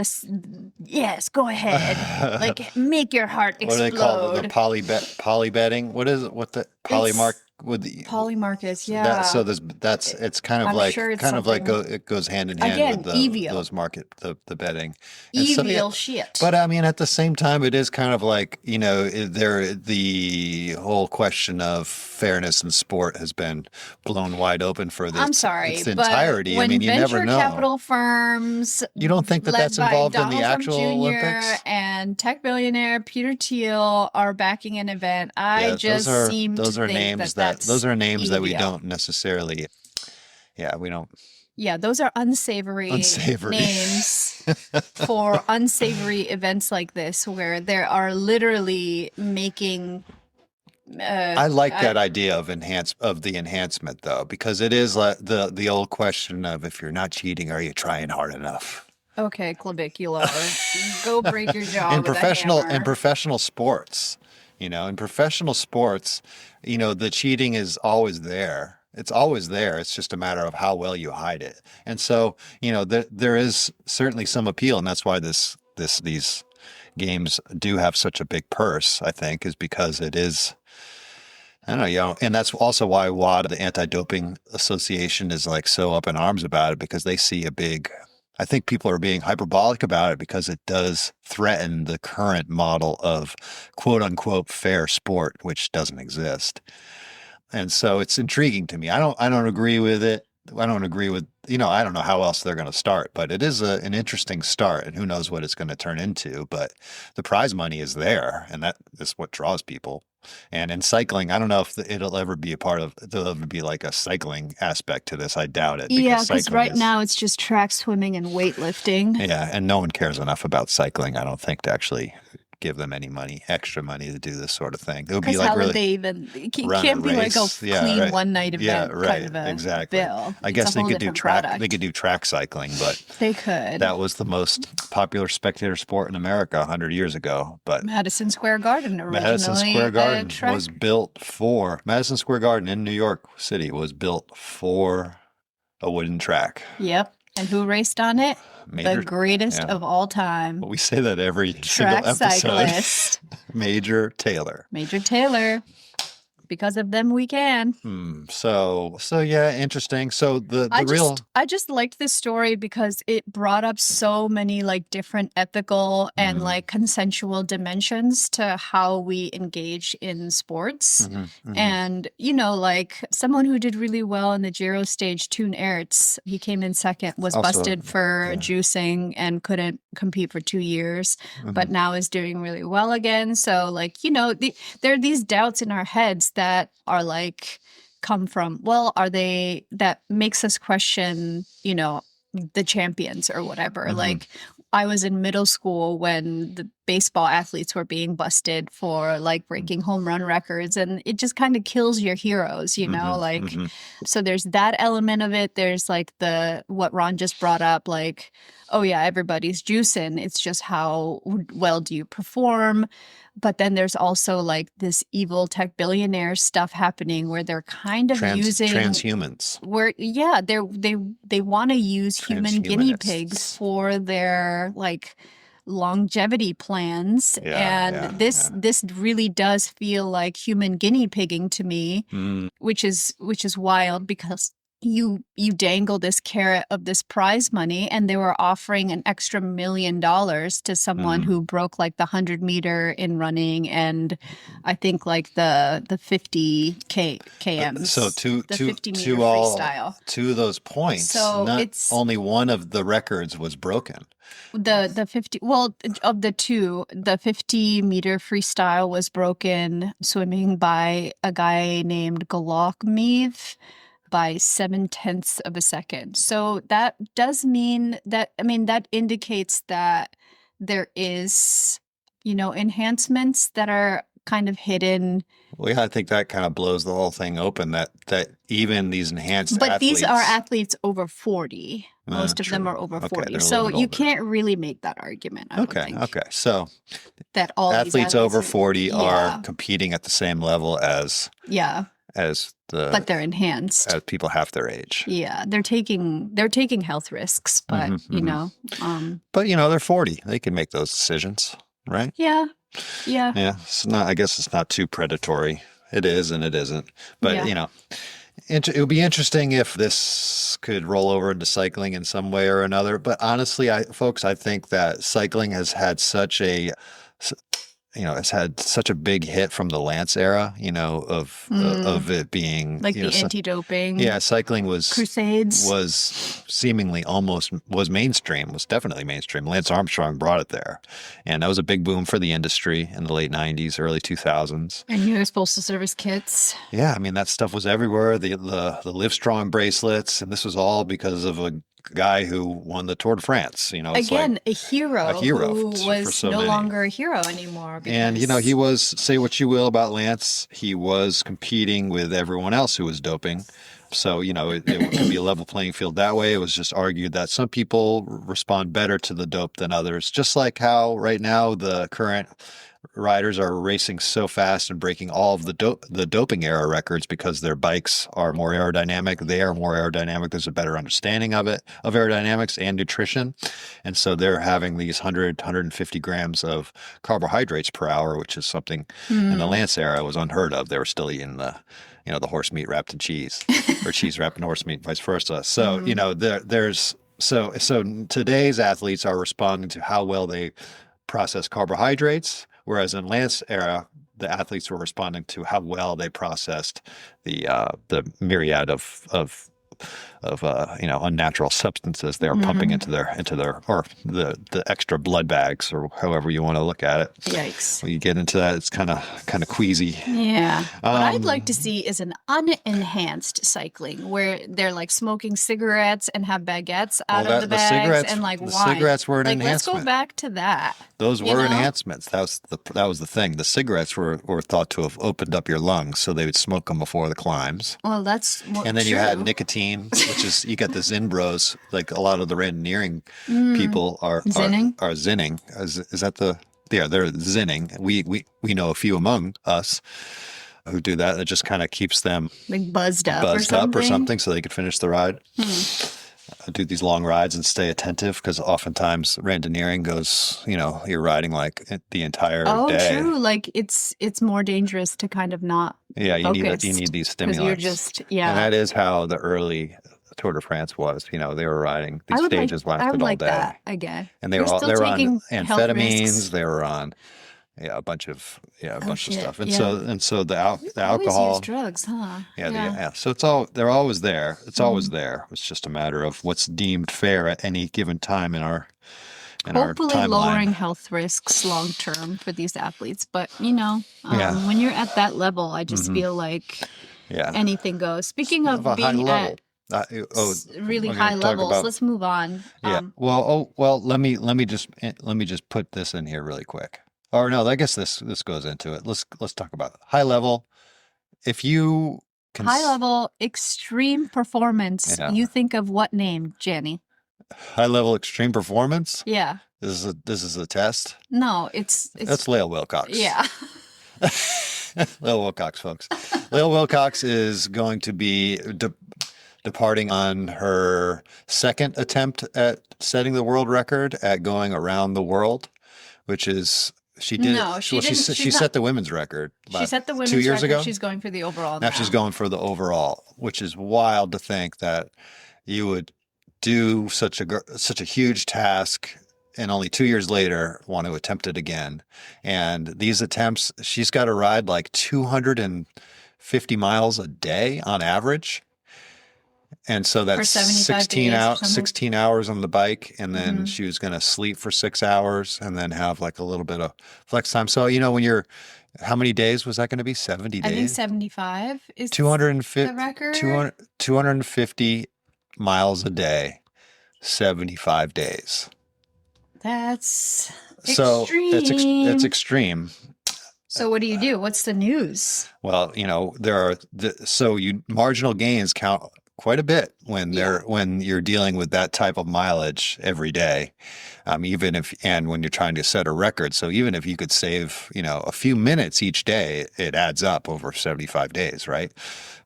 Speaker 2: go ahead. Like make your heart
Speaker 1: What do they call the
Speaker 2: explode.
Speaker 1: poly betting? What is it? What the polymark
Speaker 2: It's
Speaker 1: with the
Speaker 2: Polymarcus,
Speaker 1: that? So
Speaker 2: yeah.
Speaker 1: that's it's
Speaker 2: I'm sure it's something
Speaker 1: it goes hand in hand with
Speaker 2: again, evil.
Speaker 1: those market the betting, and so yeah.
Speaker 2: Evil shit.
Speaker 1: But I mean, at the same time, it is kind of like there the whole question of fairness in sport has been blown wide open for
Speaker 2: I'm
Speaker 1: this
Speaker 2: sorry,
Speaker 1: its
Speaker 2: but
Speaker 1: entirety. I
Speaker 2: when
Speaker 1: mean, you never
Speaker 2: venture
Speaker 1: know.
Speaker 2: capital firms
Speaker 1: You don't think that
Speaker 2: led
Speaker 1: that's
Speaker 2: by
Speaker 1: involved in the
Speaker 2: Donald Trump
Speaker 1: actual
Speaker 2: Jr.
Speaker 1: Olympics?
Speaker 2: and tech billionaire Peter Thiel are backing an event, I
Speaker 1: Yeah,
Speaker 2: just seem to think that
Speaker 1: those
Speaker 2: that's
Speaker 1: are names that we
Speaker 2: evil.
Speaker 1: don't necessarily. Yeah, we don't
Speaker 2: Yeah, those are unsavory
Speaker 1: unsavory.
Speaker 2: names for unsavory events like this, where there are literally making.
Speaker 1: I like that idea of the enhancement though, because it is like the old question of if you're not cheating, are you trying hard enough?
Speaker 2: Okay, clavicular, go break your jaw with a hammer.
Speaker 1: professional sports, in professional sports, the cheating is always there. It's always there. It's just a matter of how well you hide it. And so, there is certainly some appeal, and that's why these games do have such a big purse, I think, is because it is. I don't know, and that's also why WADA, the Anti-Doping Association, is like so up in arms about it because they see a big. I think people are being hyperbolic about it because it does threaten the current model of quote unquote fair sport, which doesn't exist. And so it's intriguing to me. I don't agree with it. I don't agree with, I don't know how else they're going to start, but it is an interesting start and who knows what it's going to turn into. But the prize money is there and that is what draws people. And in cycling, I don't know if it'll ever be there'll ever be like a cycling aspect to this. I doubt it.
Speaker 2: Yeah, because
Speaker 1: cycling
Speaker 2: right now it's just track swimming and weightlifting.
Speaker 1: Yeah, and no one cares enough about cycling, I don't think, to actually give them any extra money to do this sort of thing. It would be
Speaker 2: Because
Speaker 1: like
Speaker 2: how would
Speaker 1: really
Speaker 2: they even? It
Speaker 1: run a
Speaker 2: can't be like a
Speaker 1: race. Yeah,
Speaker 2: clean
Speaker 1: right.
Speaker 2: one night
Speaker 1: Yeah,
Speaker 2: event
Speaker 1: right.
Speaker 2: kind of a
Speaker 1: Exactly.
Speaker 2: bill.
Speaker 1: I
Speaker 2: It's
Speaker 1: guess
Speaker 2: a whole different product.
Speaker 1: they could do track cycling, but
Speaker 2: They could.
Speaker 1: that was the most popular spectator sport in America 100 years ago. But
Speaker 2: Madison Square Garden originally.
Speaker 1: Madison Square Garden in New York City was built for a wooden track.
Speaker 2: Yep. And who raced on it? The greatest
Speaker 1: yeah.
Speaker 2: of all time.
Speaker 1: We say that every
Speaker 2: Track
Speaker 1: single episode.
Speaker 2: cyclist.
Speaker 1: Major Taylor.
Speaker 2: Major Taylor. Because of them, we can.
Speaker 1: So yeah, interesting. So
Speaker 2: I just liked this story because it brought up so many like different ethical and like consensual dimensions to how we engage in sports. And, like someone who did really well in the Giro stage, Toon Aerts, he came in second, was also busted for juicing and couldn't compete for 2 years, but now is doing really well again. So like, there are these doubts in our heads that are like come from, that makes us question, the champions or whatever. Like I was in middle school when the baseball athletes were being busted for like breaking home run records, and it just kind of kills your heroes, so there's that element of it. There's like what Ron just brought up, like, oh yeah, everybody's juicing. It's just how well do you perform? But then there's also like this evil tech billionaire stuff happening where they're kind of using
Speaker 1: transhumans.
Speaker 2: They want to use human guinea pigs for their like longevity plans. This really does feel like human guinea pigging to me, which is wild because you dangle this carrot of this prize money, and they were offering an extra $1 million to someone who broke like the 100-meter in running, and I think like the 50 kms.
Speaker 1: So
Speaker 2: the 50-meter freestyle.
Speaker 1: Two of those points.
Speaker 2: So it's
Speaker 1: only one of the records was broken.
Speaker 2: The 50 of the two, the 50-meter freestyle was broken swimming by a guy named Galakmeev by 0.7 of a second. So that does mean that, that indicates that there is, enhancements that are kind of hidden.
Speaker 1: Well, yeah, I think that kind of blows the whole thing open. That even these enhanced
Speaker 2: But
Speaker 1: athletes,
Speaker 2: these are athletes over 40. Most of them
Speaker 1: true.
Speaker 2: are over
Speaker 1: Okay,
Speaker 2: 40.
Speaker 1: they're a
Speaker 2: So
Speaker 1: little bit
Speaker 2: you
Speaker 1: older.
Speaker 2: can't really make that argument, I don't think.
Speaker 1: Okay. So
Speaker 2: That all these
Speaker 1: athletes over
Speaker 2: are-
Speaker 1: 40
Speaker 2: yeah.
Speaker 1: are competing at the same level as
Speaker 2: but they're enhanced.
Speaker 1: as people half their age.
Speaker 2: Yeah, they're taking health risks, but you know,
Speaker 1: But you know, they're 40. They can make those decisions, right?
Speaker 2: Yeah.
Speaker 1: It's not. I guess it's not too predatory. It is and it isn't. But you know, it would be interesting if this could roll over into cycling in some way or another. But honestly, I think that cycling has had such a it's had such a big hit from the Lance era, of it being
Speaker 2: like the anti-doping.
Speaker 1: Yeah, cycling
Speaker 2: crusades
Speaker 1: was seemingly was mainstream, was definitely mainstream. Lance Armstrong brought it there, and that was a big boom for the industry in the late '90s, early 2000s.
Speaker 2: And U.S. Postal Service kits.
Speaker 1: Yeah, I mean that stuff was everywhere. The Livestrong bracelets, and this was all because of a guy who won the Tour de France.
Speaker 2: Again, a hero who was
Speaker 1: so
Speaker 2: no
Speaker 1: many.
Speaker 2: longer a hero anymore.
Speaker 1: And he was, say what you will about Lance, he was competing with everyone else who was doping. So it could be a level playing field that way. It was just argued that some people respond better to the dope than others. Just like how right now the current riders are racing so fast and breaking all of the doping era records because their bikes are more aerodynamic. They are more aerodynamic. There's a better understanding of aerodynamics and nutrition. And so they're having these 150 grams of carbohydrates per hour, which is something in the Lance era was unheard of. They were still eating the horse meat wrapped in cheese or cheese wrapped in horse meat, vice versa. So, so today's athletes are responding to how well they process carbohydrates. Whereas in Lance era, the athletes were responding to how well they processed the myriad of unnatural substances they were pumping into their or the extra blood bags or however you want to look at it.
Speaker 2: Yikes!
Speaker 1: When you get into that, it's kind of queasy.
Speaker 2: Yeah. What I'd like to see is an unenhanced cycling where they're like smoking cigarettes and have baguettes out of the bags and like
Speaker 1: the
Speaker 2: wine.
Speaker 1: Cigarettes were an
Speaker 2: enhancement. Let's
Speaker 1: enhancement.
Speaker 2: go back to that.
Speaker 1: Those were enhancements. That was the thing. The cigarettes were thought to have opened up your lungs, so they would smoke them before the climbs.
Speaker 2: Well, that's
Speaker 1: and then
Speaker 2: true.
Speaker 1: You had nicotine, which is you got the Zin bros. Like a lot of the randoneering people are
Speaker 2: zinning.
Speaker 1: Are zinning. Is that the? Yeah, they're zinning. We know a few among us who do that. It just kind of keeps them
Speaker 2: like buzzed up
Speaker 1: or something, so they could finish the ride. Do these long rides and stay attentive because oftentimes randoneering goes, you're riding like the entire day.
Speaker 2: Oh, true. Like it's more dangerous to kind of not.
Speaker 1: Yeah, you need these stimulants.
Speaker 2: You're just
Speaker 1: And that is how the early Tour de France was. They were riding these stages lasted all day.
Speaker 2: I would like that again.
Speaker 1: And they were on amphetamines. They were on. Yeah, a bunch of stuff, and so the alcohol,
Speaker 2: use drugs, huh?
Speaker 1: Yeah. So they're always there. It's always there. It's just a matter of what's deemed fair at any given time in our
Speaker 2: hopefully
Speaker 1: timeline.
Speaker 2: Lowering health risks long term for these athletes. But when you're at that level, I just feel like anything goes. Speaking of being at really high levels, let's move on.
Speaker 1: Yeah. Let me just put this in here really quick. Or no, I guess this goes into it. Let's talk about it. High level. If you
Speaker 2: high level extreme performance, you think of what name, Jenny?
Speaker 1: High level extreme performance?
Speaker 2: Yeah.
Speaker 1: This is a test?
Speaker 2: No, it's
Speaker 1: that's Lael Wilcox.
Speaker 2: Yeah.
Speaker 1: Lael Wilcox, folks. Lael Wilcox is going to be departing on her second attempt at setting the world record at going around the world, which is she did.
Speaker 2: No, she
Speaker 1: set the women's record.
Speaker 2: She set the women's
Speaker 1: 2 years
Speaker 2: record.
Speaker 1: ago.
Speaker 2: She's going for the overall.
Speaker 1: Now she's going for the overall, which is wild to think that you would do such a huge task and only 2 years later want to attempt it again. And these attempts, she's got to ride like 250 miles a day on average. And so that's 16 hours on the bike. And then she was going to sleep for 6 hours and then have like a little bit of flex time. So, when how many days was that going to be? 70 days?
Speaker 2: I think 75 is
Speaker 1: 250,
Speaker 2: the record.
Speaker 1: 250 miles a day, 75 days.
Speaker 2: That's
Speaker 1: so
Speaker 2: extreme.
Speaker 1: It's extreme.
Speaker 2: So what do you do? What's the news?
Speaker 1: Well, there are marginal gains count quite a bit when you're dealing with that type of mileage every day. And when you're trying to set a record. So even if you could save, a few minutes each day, it adds up over 75 days, right?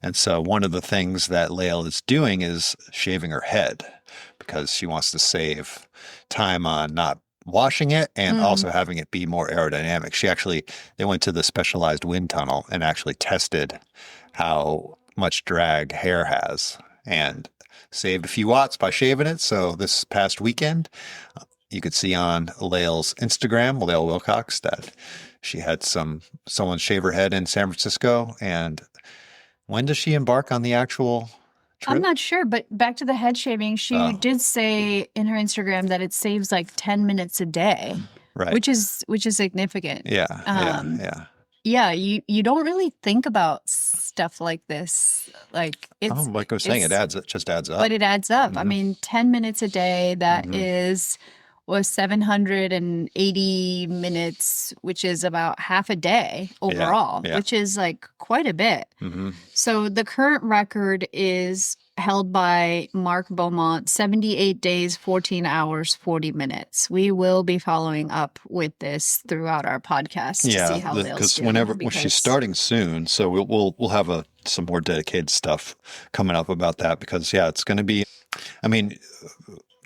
Speaker 1: And so one of the things that Lael is doing is shaving her head because she wants to save time on not washing it and also having it be more aerodynamic. They went to the specialized wind tunnel and actually tested how much drag hair has and saved a few watts by shaving it. So this past weekend, you could see on Lael's Instagram, Lael Wilcox, that she had someone shave her head in San Francisco. And when does she embark on the actual trip?
Speaker 2: I'm not sure, but back to the head shaving, she did say in her Instagram that it saves like 10 minutes a day,
Speaker 1: right?
Speaker 2: Which is significant.
Speaker 1: Yeah.
Speaker 2: Yeah, you don't really think about stuff like this. Like
Speaker 1: like I was saying, it just adds up.
Speaker 2: But it adds up. I mean, 10 minutes a day, that was 780 minutes, which is about half a day overall, which is like quite a bit. So the current record is held by Mark Beaumont, 78 days, 14 hours, 40 minutes. We will be following up with this throughout our podcast to see how Lael's doing.
Speaker 1: When she's starting soon, so we'll have some more dedicated stuff coming up about that because it's going to be,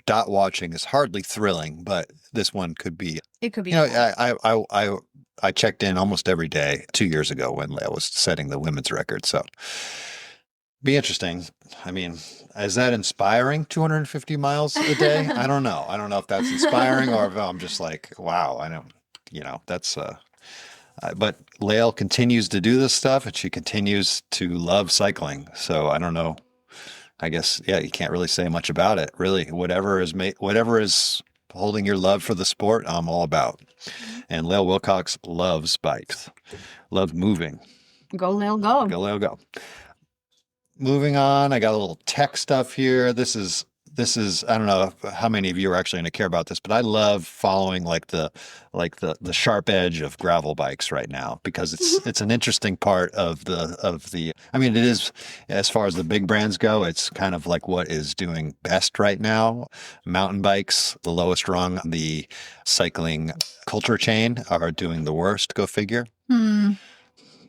Speaker 1: dot watching is hardly thrilling, but this one could be.
Speaker 2: It could be.
Speaker 1: I checked in almost every day 2 years ago when Lael was setting the women's record, so be interesting. Is that inspiring? 250 miles a day? I don't know. I don't know if that's inspiring or if I'm just like, wow. I don't. That's. But Lael continues to do this stuff, and she continues to love cycling. So I don't know. I guess, you can't really say much about it, really. Whatever is holding your love for the sport, I'm all about. And Lael Wilcox loves bikes, loves moving.
Speaker 2: Go, Lael, go.
Speaker 1: Go, Lael, go. Moving on, I got a little tech stuff here. This is, I don't know how many of you are actually going to care about this, but I love following the sharp edge of gravel bikes right now because it's an interesting part of the. It is, as far as the big brands go, it's kind of like what is doing best right now. Mountain bikes, the lowest rung on the cycling culture chain, are doing the worst. Go figure.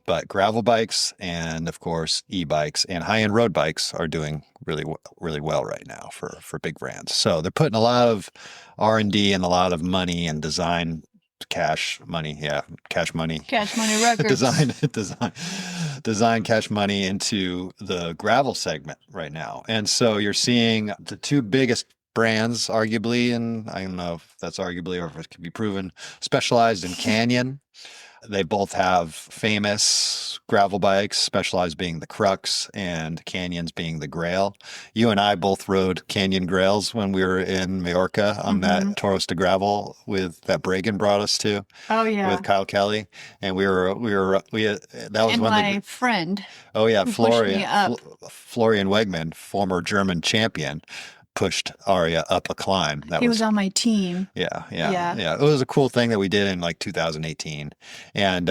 Speaker 1: But gravel bikes and, of course, e-bikes and high-end road bikes are doing really, really well right now for big brands. So they're putting a lot of R&D and a lot of money and design cash money. Yeah, cash money.
Speaker 2: Cash money records.
Speaker 1: design cash money into the gravel segment right now. And so you're seeing the two biggest brands, arguably, and I don't know if that's arguably or if it can be proven, Specialized and Canyon. They both have famous gravel bikes, Specialized being the Crux and Canyons being the Grail. You and I both rode Canyon Grails when we were in Majorca on that Toros de Gravel that Bragan brought us to.
Speaker 2: Oh yeah,
Speaker 1: with Kyle Kelly, and that was
Speaker 2: my friend.
Speaker 1: Oh yeah, Florian Wegman, former German champion, pushed Arya up a climb.
Speaker 2: He was on my team.
Speaker 1: Yeah. It was a cool thing that we did in 2018, and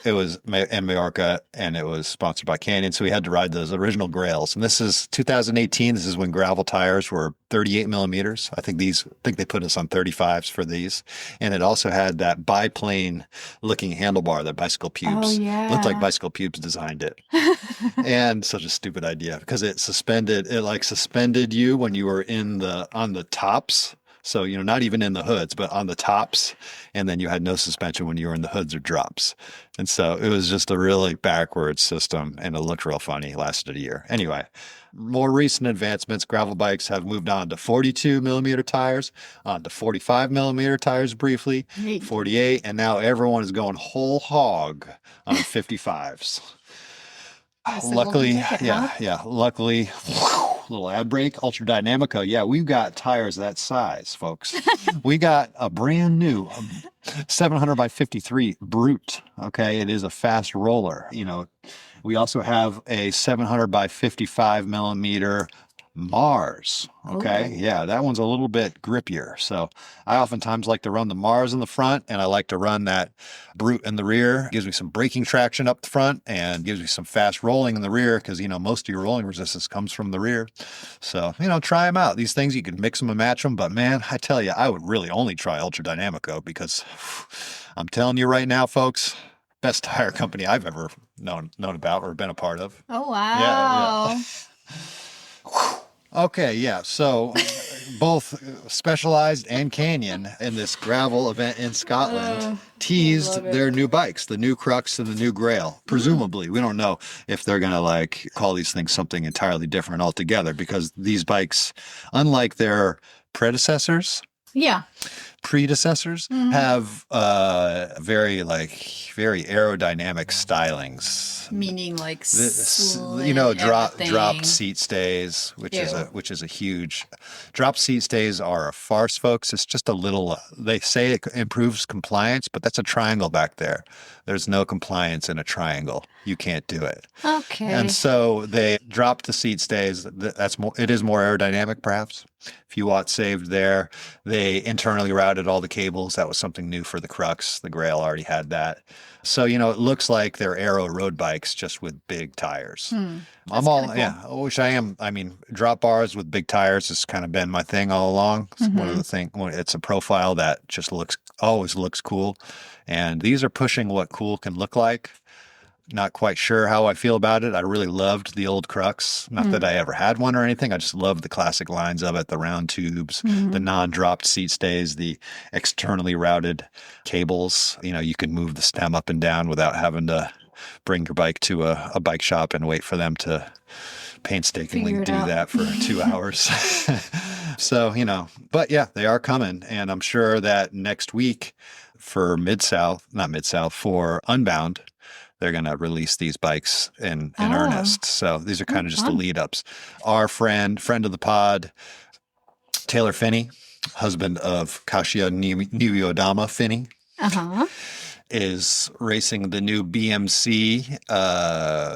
Speaker 1: it was in Majorca, and it was sponsored by Canyon. So we had to ride those original Grails. And this is 2018. This is when gravel tires were 38 millimeters. I think they put us on 35s for these, and it also had that biplane looking handlebar that Bicycle Pubes.
Speaker 2: Oh yeah,
Speaker 1: looked like Bicycle Pubes designed it. And such a stupid idea because it suspended you when you were on the tops. So, not even in the hoods, but on the tops. And then you had no suspension when you were in the hoods or drops. And so it was just a really backwards system, and it looked real funny. It lasted a year. Anyway, more recent advancements, gravel bikes have moved on to 42 millimeter tires, on to 45 millimeter tires briefly, 48. And now everyone is going whole hog on 55s. Luckily, luckily, little ad break, Ultra Dynamica. Yeah, we've got tires that size, folks. We got a brand new 700 by 53 Brute. Okay, it is a fast roller. We also have a 700 by 55 millimeter Mars. Okay.
Speaker 2: Ooh.
Speaker 1: Yeah, that one's a little bit grippier. So I oftentimes like to run the Mars in the front, and I like to run that Brute in the rear. Gives me some braking traction up the front and gives me some fast rolling in the rear because, most of your rolling resistance comes from the rear. So, try them out. These things, you can mix them and match them. But man, I tell you, I would really only try Ultra Dynamico because I'm telling you right now, folks, best tire company I've ever known about or been a part of.
Speaker 2: Oh,
Speaker 1: Yeah,
Speaker 2: wow.
Speaker 1: yeah. Okay, yeah. So both Specialized and Canyon in this gravel event in Scotland teased their new bikes, the new Crux and the new Grail. Presumably, we don't know if they're going to call these things something entirely different altogether because these bikes, unlike their predecessors,
Speaker 2: Yeah.
Speaker 1: predecessors have very aerodynamic stylings.
Speaker 2: Meaning
Speaker 1: Dropped seat stays, which is a huge drop seat stays are a farce, folks. It's just a little they say it improves compliance, but that's a triangle back there. There's no compliance in a triangle. You can't do it.
Speaker 2: Okay.
Speaker 1: And so they dropped the seat stays. It is more aerodynamic, perhaps. A few watts saved there. They internally routed all the cables. That was something new for the Crux. The Grail already had that. So, it looks like they're aero road bikes just with big tires. I'm all, cool. Yeah, I wish I am. I mean, drop bars with big tires has kind of been my thing all along. It's one of the things, it's a profile that just always looks cool. And these are pushing what cool can look like. Not quite sure how I feel about it. I really loved the old Crux. Not that I ever had one or anything. I just loved the classic lines of it, the round tubes, the non-dropped seat stays, the externally routed cables. You can move the stem up and down without having to bring your bike to a bike shop and wait for them to painstakingly do that for 2 hours. So, but yeah, they are coming. And I'm sure that next week for for Unbound, they're going to release these bikes in earnest. So these are kind of just the lead ups. Our friend of the pod, Taylor Finney, husband of Kasia Niuyodama Finney, is racing the new BMC.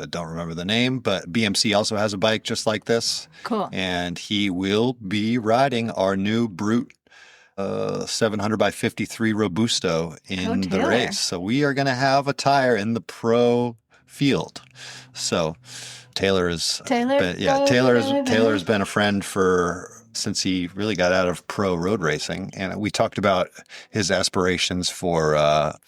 Speaker 1: Don't remember the name, but BMC also has a bike just like this.
Speaker 2: Cool.
Speaker 1: And he will be riding our new Brute 700 by 53 Robusto in the race. So we are going to have a tire in the pro field. So Taylor has been a friend since he really got out of pro road racing. And we talked about his aspirations for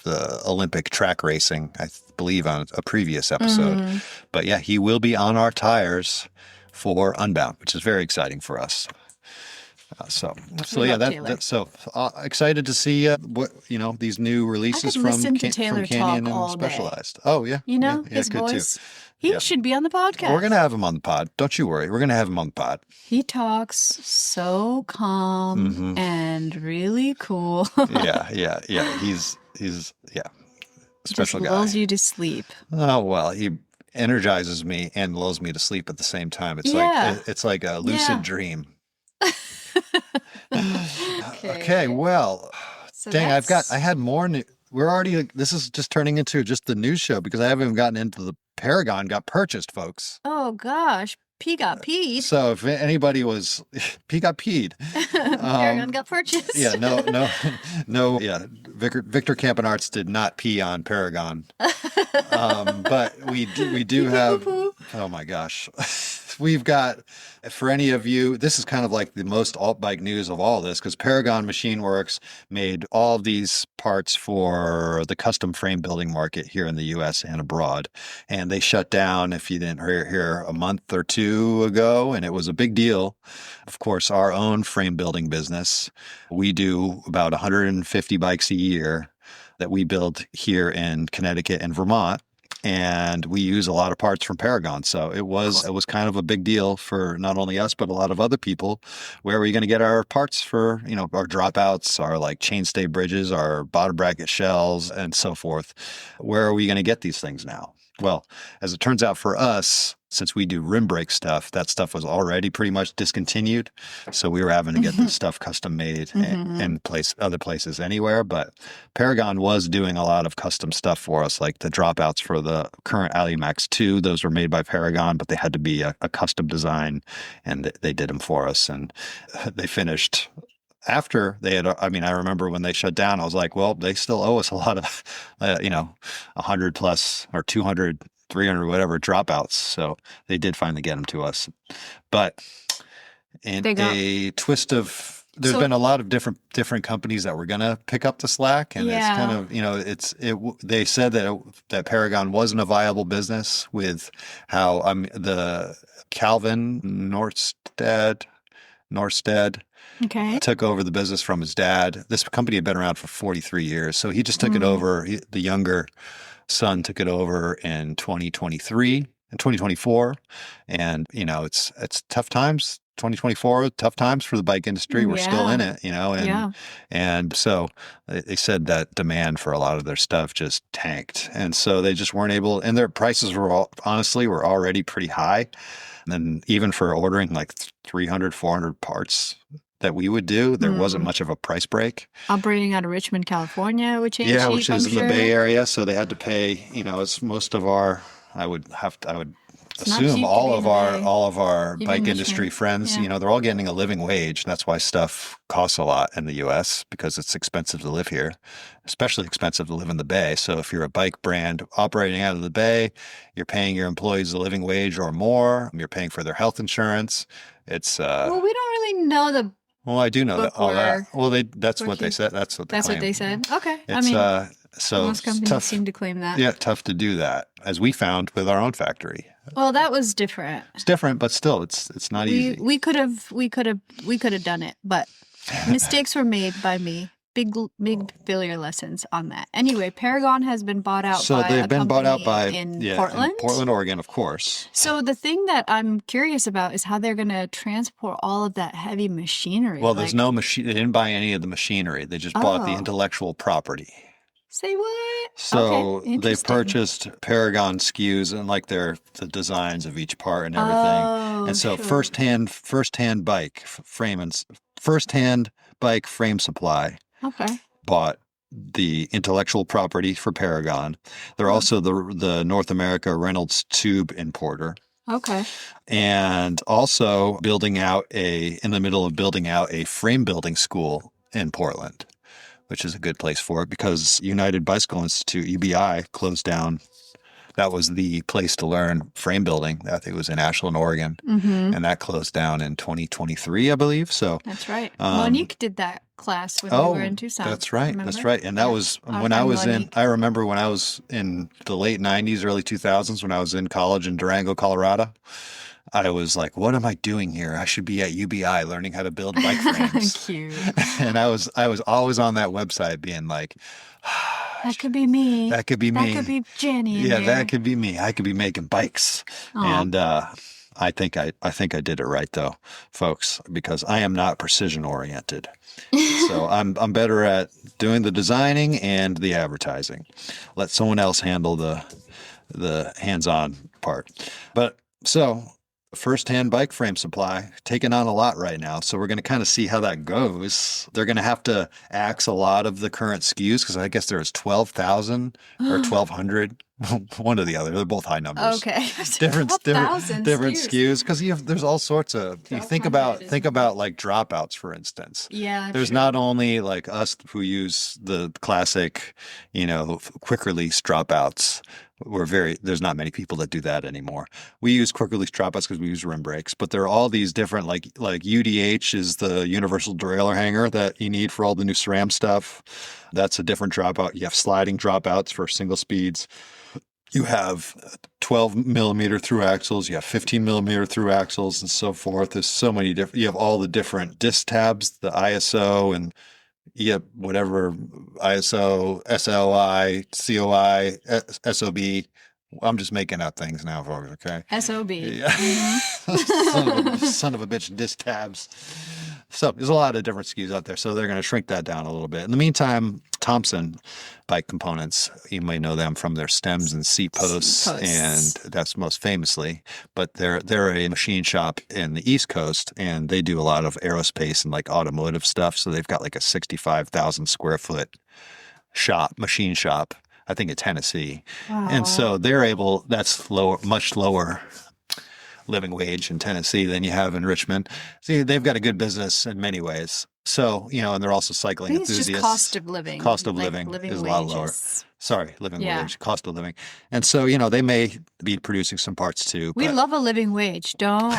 Speaker 1: the Olympic track racing, I believe, on a previous episode. But yeah, he will be on our tires for Unbound, which is very exciting for us. So excited to see what these new releases from Canyon and Specialized. Oh yeah,
Speaker 2: his voice. Too. He should be on the podcast.
Speaker 1: We're gonna have him on the pod. Don't you worry. We're gonna have him on the pod.
Speaker 2: He talks so calm and really cool.
Speaker 1: yeah. He's special guy.
Speaker 2: Lulls you to sleep.
Speaker 1: Oh well, he energizes me and lulls me to sleep at the same time. It's like a lucid dream. Okay, well, so dang, I had more news. This is just turning into just the news show because I haven't even gotten into the Paragon got purchased, folks.
Speaker 2: Oh gosh, P got peed.
Speaker 1: So if anybody was, P got peed.
Speaker 2: Paragon got purchased.
Speaker 1: Yeah, no. Yeah, Victor Campenarts did not pee on Paragon. But we do have. Oh my gosh. We've got, for any of you, this is kind of like the most alt bike news of all this because Paragon Machine Works made all of these parts for the custom frame building market here in the U.S. and abroad. And they shut down, if you didn't hear, a month or two ago, and it was a big deal. Of course, our own frame building business, we do about 150 bikes a year that we build here in Connecticut and Vermont. And we use a lot of parts from Paragon. So it was kind of a big deal for not only us, but a lot of other people. Where are we going to get our parts for, our dropouts, our chainstay bridges, our bottom bracket shells, and so forth? Where are we going to get these things now? Well, as it turns out for us, since we do rim brake stuff, that stuff was already pretty much discontinued. So we were having to get this stuff custom made in other places anywhere. But Paragon was doing a lot of custom stuff for us, like the dropouts for the current Max 2. Those were made by Paragon, but they had to be a custom design, and they did them for us. And they finished after they had, I mean, I remember when they shut down, I was like, well, they still owe us a lot of, 100 plus or 200, 300, whatever dropouts. So they did finally get them to us. But in a twist of, there's been a lot of different companies that were going to pick up the slack. And it's kind of, they said that Paragon wasn't a viable business with how the Calvin Norstead took over the business from his dad. This company had been around for 43 years. So he just took it over. The younger son took it over in 2023 and 2024. And, it's tough times. 2024, tough times for the bike industry. We're still in it, and so they said that demand for a lot of their stuff just tanked. And so they just weren't able, and their prices were already pretty high. And then even for ordering like 300, 400 parts that we would do, there wasn't much of a price break.
Speaker 2: Operating out of Richmond, California, which ain't cheap,
Speaker 1: which is in the Bay Area. So they had to pay, it's most of our, I would assume all of our
Speaker 2: Even
Speaker 1: bike
Speaker 2: Michigan.
Speaker 1: industry friends, they're all getting a living wage. That's why stuff costs a lot in the US, because it's expensive to live here, especially expensive to live in the Bay. So if you're a bike brand operating out of the Bay, you're paying your employees a living wage or more. You're paying for their health insurance. It's
Speaker 2: well, we don't really know the.
Speaker 1: Well, I do know that all that. Well, that's what they said. That's what they said.
Speaker 2: Okay.
Speaker 1: It's, so
Speaker 2: most companies seem to claim that.
Speaker 1: Yeah, tough to do that, as we found with our own factory.
Speaker 2: Well, that was different.
Speaker 1: It's different, but still, it's not easy.
Speaker 2: We could have done it, but mistakes were made by me. Big failure lessons on that. Anyway, Paragon has been bought out.
Speaker 1: So
Speaker 2: by
Speaker 1: they've been bought out by
Speaker 2: Portland,
Speaker 1: Oregon, of course.
Speaker 2: So the thing that I'm curious about is how they're going to transport all of that heavy machinery.
Speaker 1: Well, there's no machine. They didn't buy any of the machinery. They just bought the intellectual property.
Speaker 2: Say what?
Speaker 1: So they purchased Paragon SKUs and like the designs of each part and everything. And so first-hand bike frame supply.
Speaker 2: Okay.
Speaker 1: Bought the intellectual property for Paragon. They're also the North America Reynolds tube importer.
Speaker 2: Okay.
Speaker 1: And also in the middle of building out a frame building school in Portland, which is a good place for it because United Bicycle Institute, UBI, closed down. That was the place to learn frame building. I think it was in Ashland, Oregon. And that closed down in 2023, I believe. So
Speaker 2: that's right. Monique did that class when we were in Tucson.
Speaker 1: That's right.
Speaker 2: Remember?
Speaker 1: That's right. And that was when I was I remember when I was in the late 90s, early 2000s, when I was in college in Durango, Colorado. I was like, what am I doing here? I should be at UBI learning how to build bike frames.
Speaker 2: Cute.
Speaker 1: And I was always on that website being like,
Speaker 2: that could be me.
Speaker 1: That could be me.
Speaker 2: That could be Jenny.
Speaker 1: That could be me. I could be making bikes. Aww. And I think I did it right though, folks, because I am not precision oriented. So I'm better at doing the designing and the advertising. Let someone else handle the hands-on part. But so first-hand bike frame supply taking on a lot right now. So we're going to kind of see how that goes. They're going to have to axe a lot of the current SKUs because I guess there's 12,000 or 1,200. One or the other. They're both high numbers.
Speaker 2: Okay.
Speaker 1: different SKUs because there's all sorts of. You think about like dropouts, for instance.
Speaker 2: Yeah.
Speaker 1: There's not only like us who use the classic, quick release dropouts. There's not many people that do that anymore. We use quick release dropouts because we use rim brakes, but there are all these different like UDH is the universal derailleur hanger that you need for all the new SRAM stuff. That's a different dropout. You have sliding dropouts for single speeds. You have 12 millimeter through axles. You have 15 millimeter through axles and so forth. There's so many different, you have all the different disc tabs, the ISO and whatever ISO, SLI, COI, SOB. I'm just making up things now, folks, okay?
Speaker 2: SOB.
Speaker 1: Yeah.
Speaker 2: Mm-hmm.
Speaker 1: Son of a bitch, disc tabs. So there's a lot of different SKUs out there. So they're going to shrink that down a little bit. In the meantime, Thompson Bike Components, you may know them from their stems and seat posts, and that's most famously. But they're a machine shop in the East Coast, and they do a lot of aerospace and like automotive stuff. So they've got like a 65,000 square foot machine shop, I think in Tennessee. Wow. And so they're able, that's lower, much lower living wage in Tennessee than you have in Richmond. See, they've got a good business in many ways. So, and they're also cycling enthusiasts.
Speaker 2: It's just cost of living.
Speaker 1: Cost of living is a lot lower. Sorry, living wage, cost of living. And so, they may be producing some parts too.
Speaker 2: We love a living wage. Don't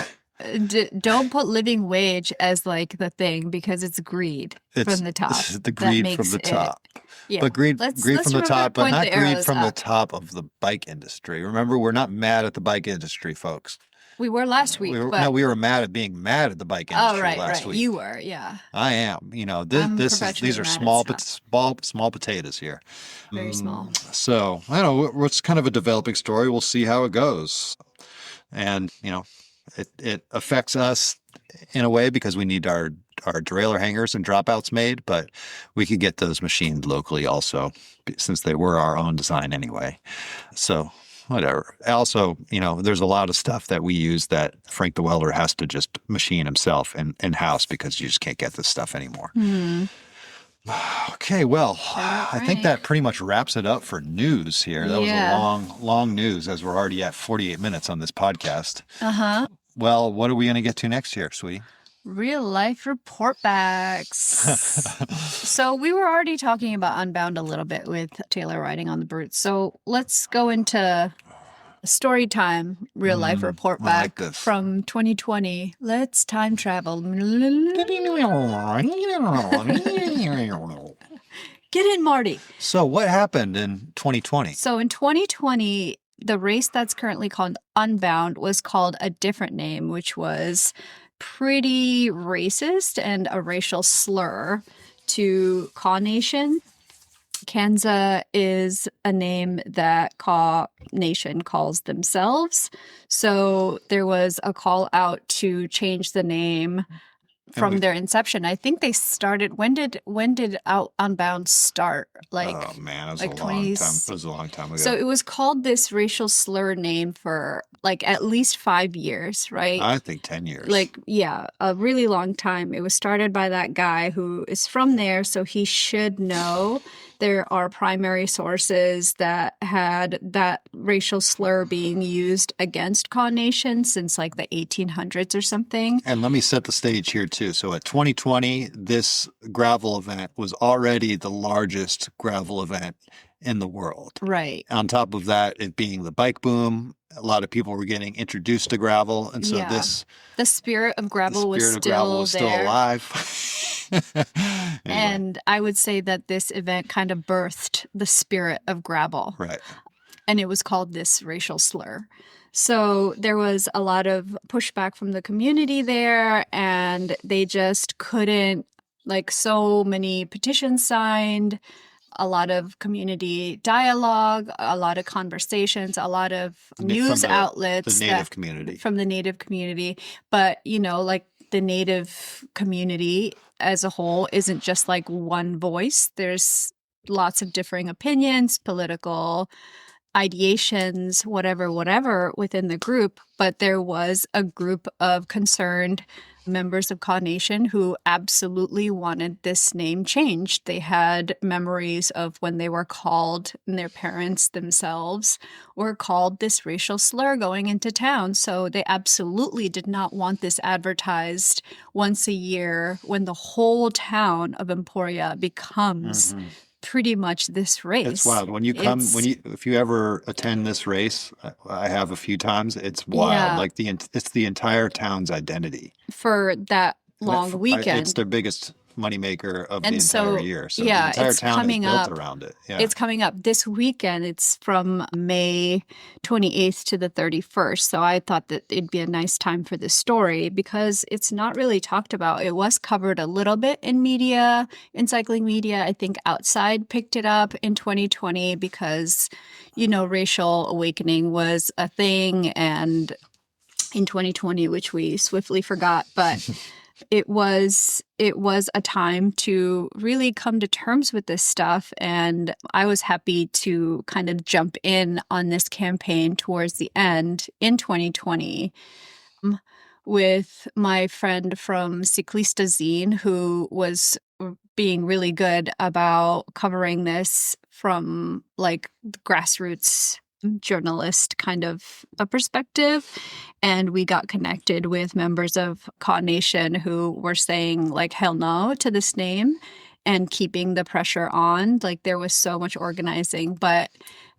Speaker 2: put living wage as like the thing, because it's greed from the top.
Speaker 1: It's the greed from the top.
Speaker 2: Yeah.
Speaker 1: But greed from the top, but not greed from the top of the bike industry. Remember, we're not mad at the bike industry, folks.
Speaker 2: We were last week.
Speaker 1: We were mad at being mad at the bike industry last week.
Speaker 2: You were, yeah.
Speaker 1: I am. These are small potatoes here.
Speaker 2: Very small.
Speaker 1: So I don't know. It's kind of a developing story. We'll see how it goes, and it affects us in a way because we need our derailleur hangers and dropouts made, but we could get those machined locally also, since they were our own design anyway. So. Whatever. Also, there's a lot of stuff that we use that Frank the welder has to just machine himself in-house because you just can't get this stuff anymore. Okay, well, I think that pretty much wraps it up for news here. That was a long news, as we're already at 48 minutes on this podcast. Well, what are we going to get to next year, sweetie?
Speaker 2: Real life report backs. So we were already talking about Unbound a little bit with Taylor riding on the brute. So let's go into story time, real life report back from 2020. Let's time travel. Get in, Marty.
Speaker 1: So what happened in 2020?
Speaker 2: So in 2020, the race that's currently called Unbound was called a different name, which was pretty racist and a racial slur to Kaw Nation. Kanza is a name that Kaw Nation calls themselves. So there was a call out to change the name from their inception. I think they started. When did Unbound start?
Speaker 1: Oh man, it was a long time ago.
Speaker 2: So it was called this racial slur name for at least 5 years, right?
Speaker 1: I think 10 years.
Speaker 2: A really long time. It was started by that guy who is from there, so he should know. There are primary sources that had that racial slur being used against Kaw Nation since the 1800s or something.
Speaker 1: And let me set the stage here too. So at 2020, this gravel event was already the largest gravel event in the world.
Speaker 2: Right.
Speaker 1: On top of that, it being the bike boom, a lot of people were getting introduced to gravel. And so
Speaker 2: the spirit of gravel was still
Speaker 1: alive.
Speaker 2: Anyway. And I would say that this event kind of birthed the spirit of gravel.
Speaker 1: Right.
Speaker 2: And it was called this racial slur. So there was a lot of pushback from the community there, and they just couldn't, so many petitions signed, a lot of community dialogue, a lot of conversations, a lot of news outlets.
Speaker 1: The native community.
Speaker 2: From the native community. But, the native community as a whole isn't just one voice. There's lots of differing opinions, political ideations, whatever within the group. But there was a group of concerned members of Kaw Nation who absolutely wanted this name changed. They had memories of when they were called, and their parents themselves were called this racial slur going into town. So they absolutely did not want this advertised once a year when the whole town of Emporia becomes pretty much this race.
Speaker 1: It's wild. If you ever attend this race, I have a few times, it's wild. Yeah. It's the entire town's identity.
Speaker 2: For that long weekend.
Speaker 1: It's their biggest moneymaker of the entire year. So the entire town is built around it. Yeah.
Speaker 2: It's coming up this weekend. It's from May 28th to the 31st. So I thought that it'd be a nice time for this story because it's not really talked about. It was covered a little bit in media, in cycling media. I think Outside picked it up in 2020 because, racial awakening was a thing, and in 2020, which we swiftly forgot. But it was a time to really come to terms with this stuff, and I was happy to kind of jump in on this campaign towards the end in 2020 with my friend from Ciclista Zine, who was being really good about covering this from like grassroots journalist kind of a perspective. And we got connected with members of Con Nation who were saying like hell no to this name and keeping the pressure on. Like there was so much organizing, but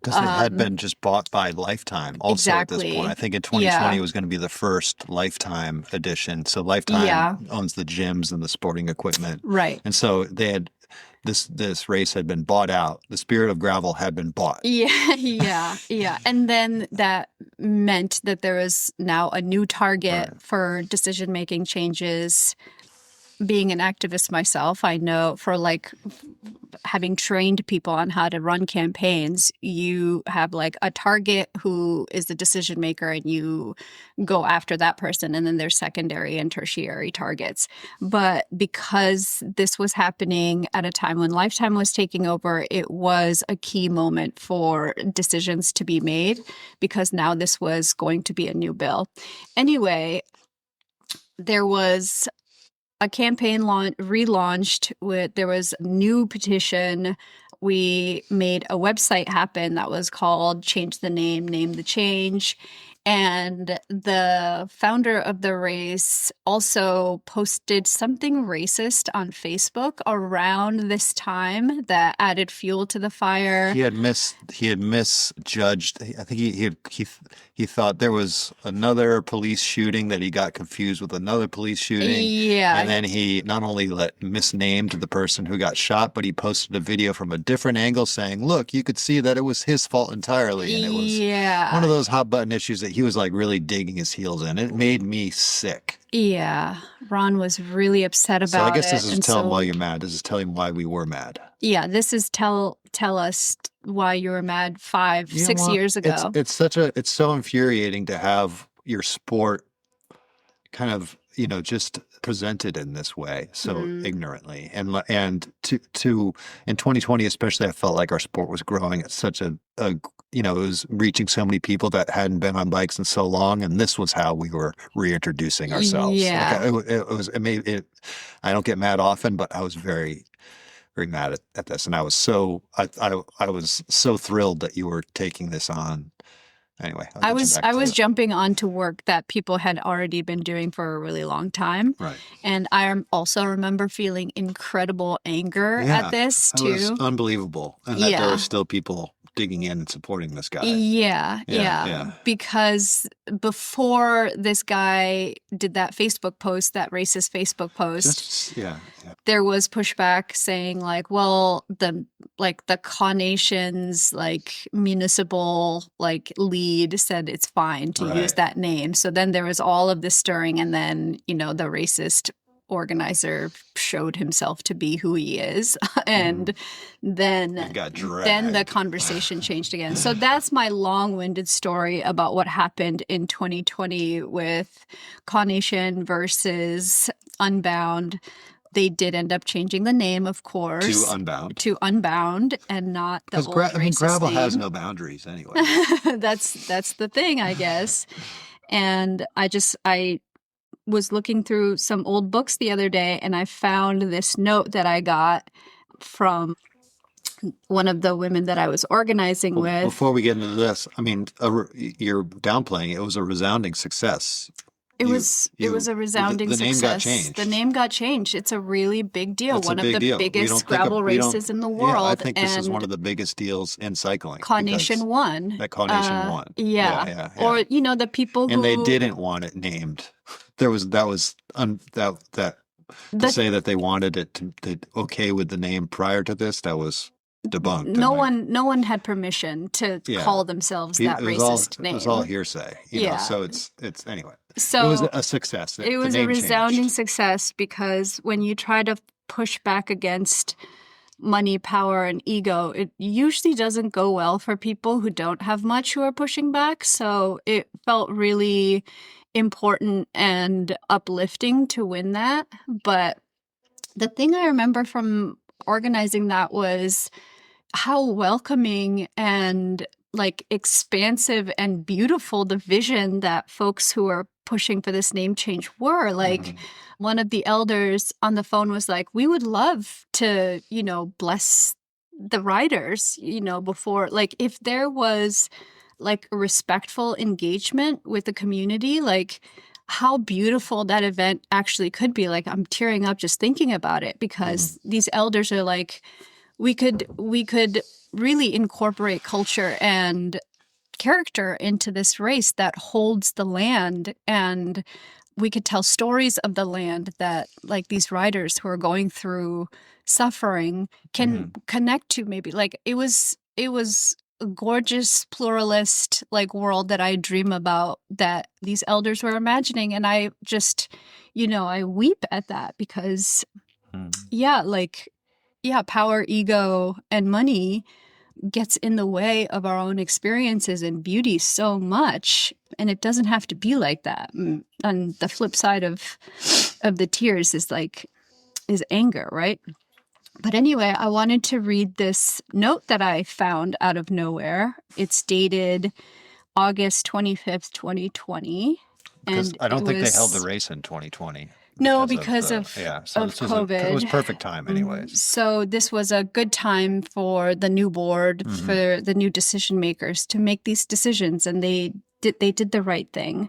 Speaker 1: because it had been just bought by Lifetime also at this point. I think in 2020 it was going to be the first Lifetime edition. So Lifetime owns the gyms and the sporting equipment.
Speaker 2: Right.
Speaker 1: And so they had this race had been bought out. The Spirit of Gravel had been bought.
Speaker 2: Yeah. And then that meant that there was now a new target for decision-making changes. Being an activist myself, I know for like having trained people on how to run campaigns, you have like a target who is the decision maker and you go after that person, and then there's secondary and tertiary targets. But because this was happening at a time when Lifetime was taking over, it was a key moment for decisions to be made because now this was going to be a new bill. Anyway, there was a campaign relaunched there was a new petition. We made a website happen that was called Change the Name, Name the Change. And the founder of the race also posted something racist on Facebook around this time that added fuel to the fire.
Speaker 1: He had misjudged. I think he thought there was another police shooting that he got confused with another police shooting.
Speaker 2: Yeah.
Speaker 1: And then he not only misnamed the person who got shot, but he posted a video from a different angle saying, look, you could see that it was his fault entirely. And it was one of those hot button issues that he was like really digging his heels in. It made me sick.
Speaker 2: Yeah. Ron was really upset about it.
Speaker 1: So I guess this is tell him why you're mad. This is tell him why we were mad.
Speaker 2: Yeah, this is tell us why you were mad 6 years ago.
Speaker 1: It's so infuriating to have your sport kind of, just presented in this way so ignorantly. And to in 2020 especially, I felt like our sport was growing at such it was reaching so many people that hadn't been on bikes in so long, and this was how we were reintroducing ourselves.
Speaker 2: Yeah.
Speaker 1: Like I don't get mad often, but I was very, very mad at this, and I was so thrilled that you were taking this on. Anyway,
Speaker 2: I was jumping onto work that people had already been doing for a really long time.
Speaker 1: Right.
Speaker 2: And I also remember feeling incredible anger at this too.
Speaker 1: It was unbelievable. And that there were still people digging in and supporting this guy.
Speaker 2: Yeah. Because before this guy did that Facebook post, that racist Facebook post, there was pushback saying like, well, the Carnation's like municipal like lead said it's fine to use that name. So then there was all of this stirring, and then the racist organizer showed himself to be who he is, and then the conversation changed again. So that's my long-winded story about what happened in 2020 with Carnation versus Unbound. They did end up changing the name, of course, to Unbound, and not the old racist
Speaker 1: gravel
Speaker 2: name.
Speaker 1: has no boundaries anyway.
Speaker 2: That's the thing, I guess. And I was looking through some old books the other day, and I found this note that I got from one of the women that I was organizing with.
Speaker 1: Before we get into this, I mean, you're downplaying. It was a resounding success.
Speaker 2: It was a resounding success.
Speaker 1: The name got changed.
Speaker 2: The name got changed. It's a really big deal. One of the biggest gravel races in the world.
Speaker 1: I think this is one of the biggest deals in cycling.
Speaker 2: Carnation won.
Speaker 1: That Carnation won.
Speaker 2: Yeah. Or the people who,
Speaker 1: and they didn't want it named. To say that they wanted it to okay with the name prior to this, that was debunked.
Speaker 2: No one had permission to call themselves that racist name.
Speaker 1: It was all hearsay. So it's anyway.
Speaker 2: So
Speaker 1: it was a success.
Speaker 2: It was a resounding success, because when you try to push back against money, power, and ego, it usually doesn't go well for people who don't have much who are pushing back. So it felt really important and uplifting to win that. But the thing I remember from organizing that was how welcoming and like expansive and beautiful the vision that folks who are pushing for this name change were. Like one of the elders on the phone was like, we would love to, bless the riders, before, like if there was like a respectful engagement with the community, like how beautiful that event actually could be. Like I'm tearing up just thinking about it because these elders are like, we could really incorporate culture and character into this race that holds the land, and we could tell stories of the land that like these riders who are going through suffering can connect to. Maybe like it was a gorgeous pluralist like world that I dream about that these elders were imagining, and I just I weep at that because power, ego, and money gets in the way of our own experiences and beauty so much, and it doesn't have to be like that. And the flip side of the tears is anger, right? But anyway, I wanted to read this note that I found out of nowhere. It's dated August 25th, 2020.
Speaker 1: Because I don't think they held the race in 2020.
Speaker 2: No, because of COVID.
Speaker 1: It was perfect time anyways.
Speaker 2: So this was a good time for the new board, for the new decision makers to make these decisions, and they did the right thing.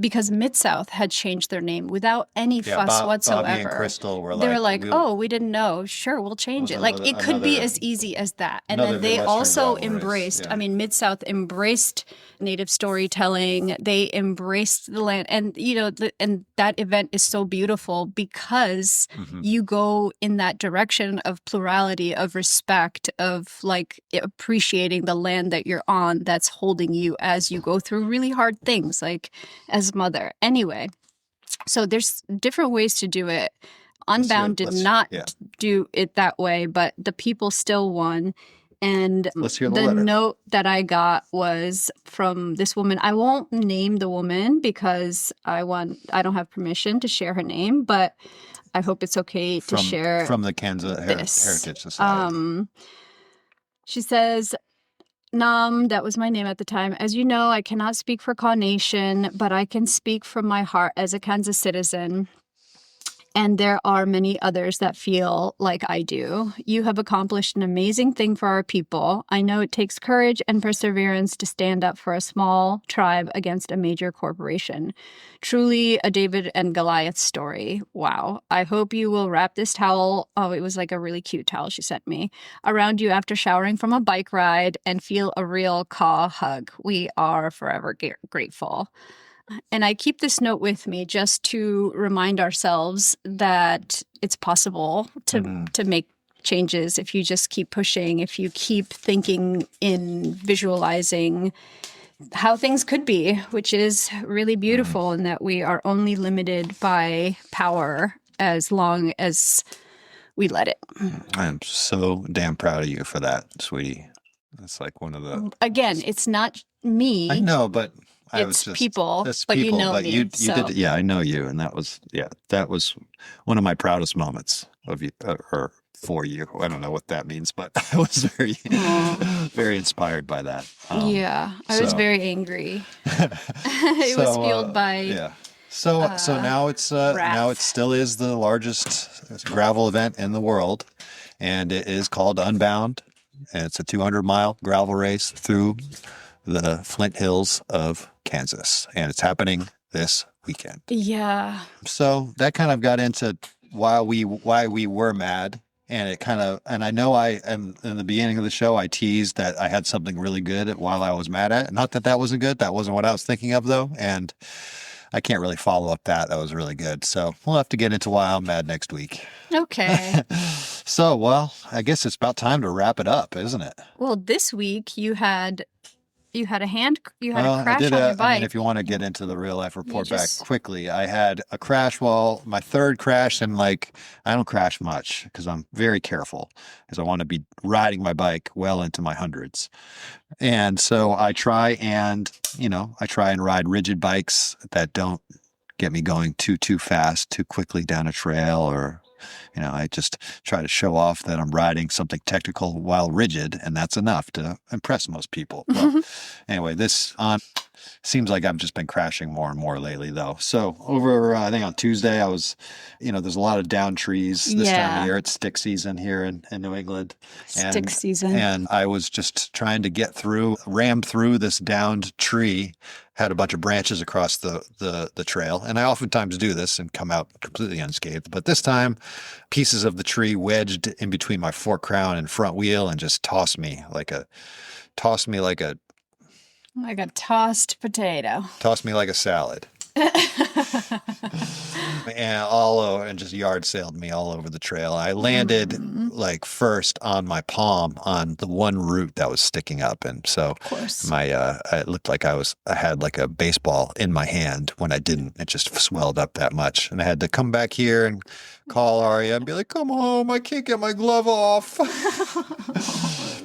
Speaker 2: Because Mid-South had changed their name without any fuss whatsoever.
Speaker 1: Bobby and Crystal were
Speaker 2: they were like, oh, we didn't know. Sure, we'll change it. Like, it could be as easy as that. And then they also embraced, Mid-South embraced Native storytelling. They embraced the land. And, and that event is so beautiful because you go in that direction of plurality, of respect, of like appreciating the land that you're on that's holding you as you go through really hard things, like as mother. Anyway, so there's different ways to do it. Unbound did not do it that way, but the people still won. And the note that I got was from this woman. I won't name the woman because I don't have permission to share her name, but I hope it's okay to share
Speaker 1: from the Kansas Heritage Society.
Speaker 2: She says, Nam, that was my name at the time. As you know, I cannot speak for Kaw Nation, but I can speak from my heart as a Kansas citizen. And there are many others that feel like I do. You have accomplished an amazing thing for our people. I know it takes courage and perseverance to stand up for a small tribe against a major corporation. Truly a David and Goliath story. Wow. I hope you will wrap this towel. Oh, it was like a really cute towel she sent me. Around you after showering from a bike ride and feel a real Kaw hug. We are forever grateful. And I keep this note with me just to remind ourselves that it's possible to make changes if you just keep pushing, if you keep thinking in visualizing how things could be, which is really beautiful, and that we are only limited by power as long as we let it.
Speaker 1: I'm so damn proud of you for that, sweetie. That's like one of the...
Speaker 2: Again, it's not me.
Speaker 1: I know, but...
Speaker 2: It's people, but you know me.
Speaker 1: You did, yeah, I know you, and that was one of my proudest moments of you, or for you. I don't know what that means, but I was very, very inspired by that.
Speaker 2: I was very angry. It was fueled by
Speaker 1: So now it still is the largest gravel event in the world, and it is called Unbound, and it's a 200-mile gravel race through the Flint Hills of Kansas, and it's happening this weekend.
Speaker 2: Yeah.
Speaker 1: So that kind of got into why we were mad, and I know in the beginning of the show I teased that I had something really good while I was mad at it. Not that wasn't good. That wasn't what I was thinking of though, and I can't really follow up that. That was really good. So we'll have to get into why I'm mad next week.
Speaker 2: Okay.
Speaker 1: So, well, I guess it's about time to wrap it up, isn't it?
Speaker 2: Well, this week you had You had a
Speaker 1: I
Speaker 2: crash
Speaker 1: did
Speaker 2: on your
Speaker 1: I mean,
Speaker 2: bike.
Speaker 1: if you want to get into the real life report back
Speaker 2: just-
Speaker 1: quickly, I had a crash my third crash, and like, I don't crash much because I'm very careful because I want to be riding my bike well into my hundreds. And so I try and ride rigid bikes that don't get me going too fast, too quickly down a trail, or I just try to show off that I'm riding something technical while rigid, and that's enough to impress most people. Well, anyway, this seems like I've just been crashing more and more lately, though. So over, I think on Tuesday, I was, there's a lot of down trees this time of year. It's stick season here in New England.
Speaker 2: Stick season.
Speaker 1: And I was just trying to rammed through this downed tree, had a bunch of branches across the trail. And I oftentimes do this and come out completely unscathed. But this time, pieces of the tree wedged in between my fork crown and front wheel and just tossed me like a
Speaker 2: like a tossed potato.
Speaker 1: Tossed me like a salad. And just yard sailed me all over the trail. I landed like first on my palm on the one root that was sticking up, and so
Speaker 2: of course,
Speaker 1: it looked like I had like a baseball in my hand when I didn't. It just swelled up that much, and I had to come back here and call Arya and be like, "Come home, I can't get my glove off."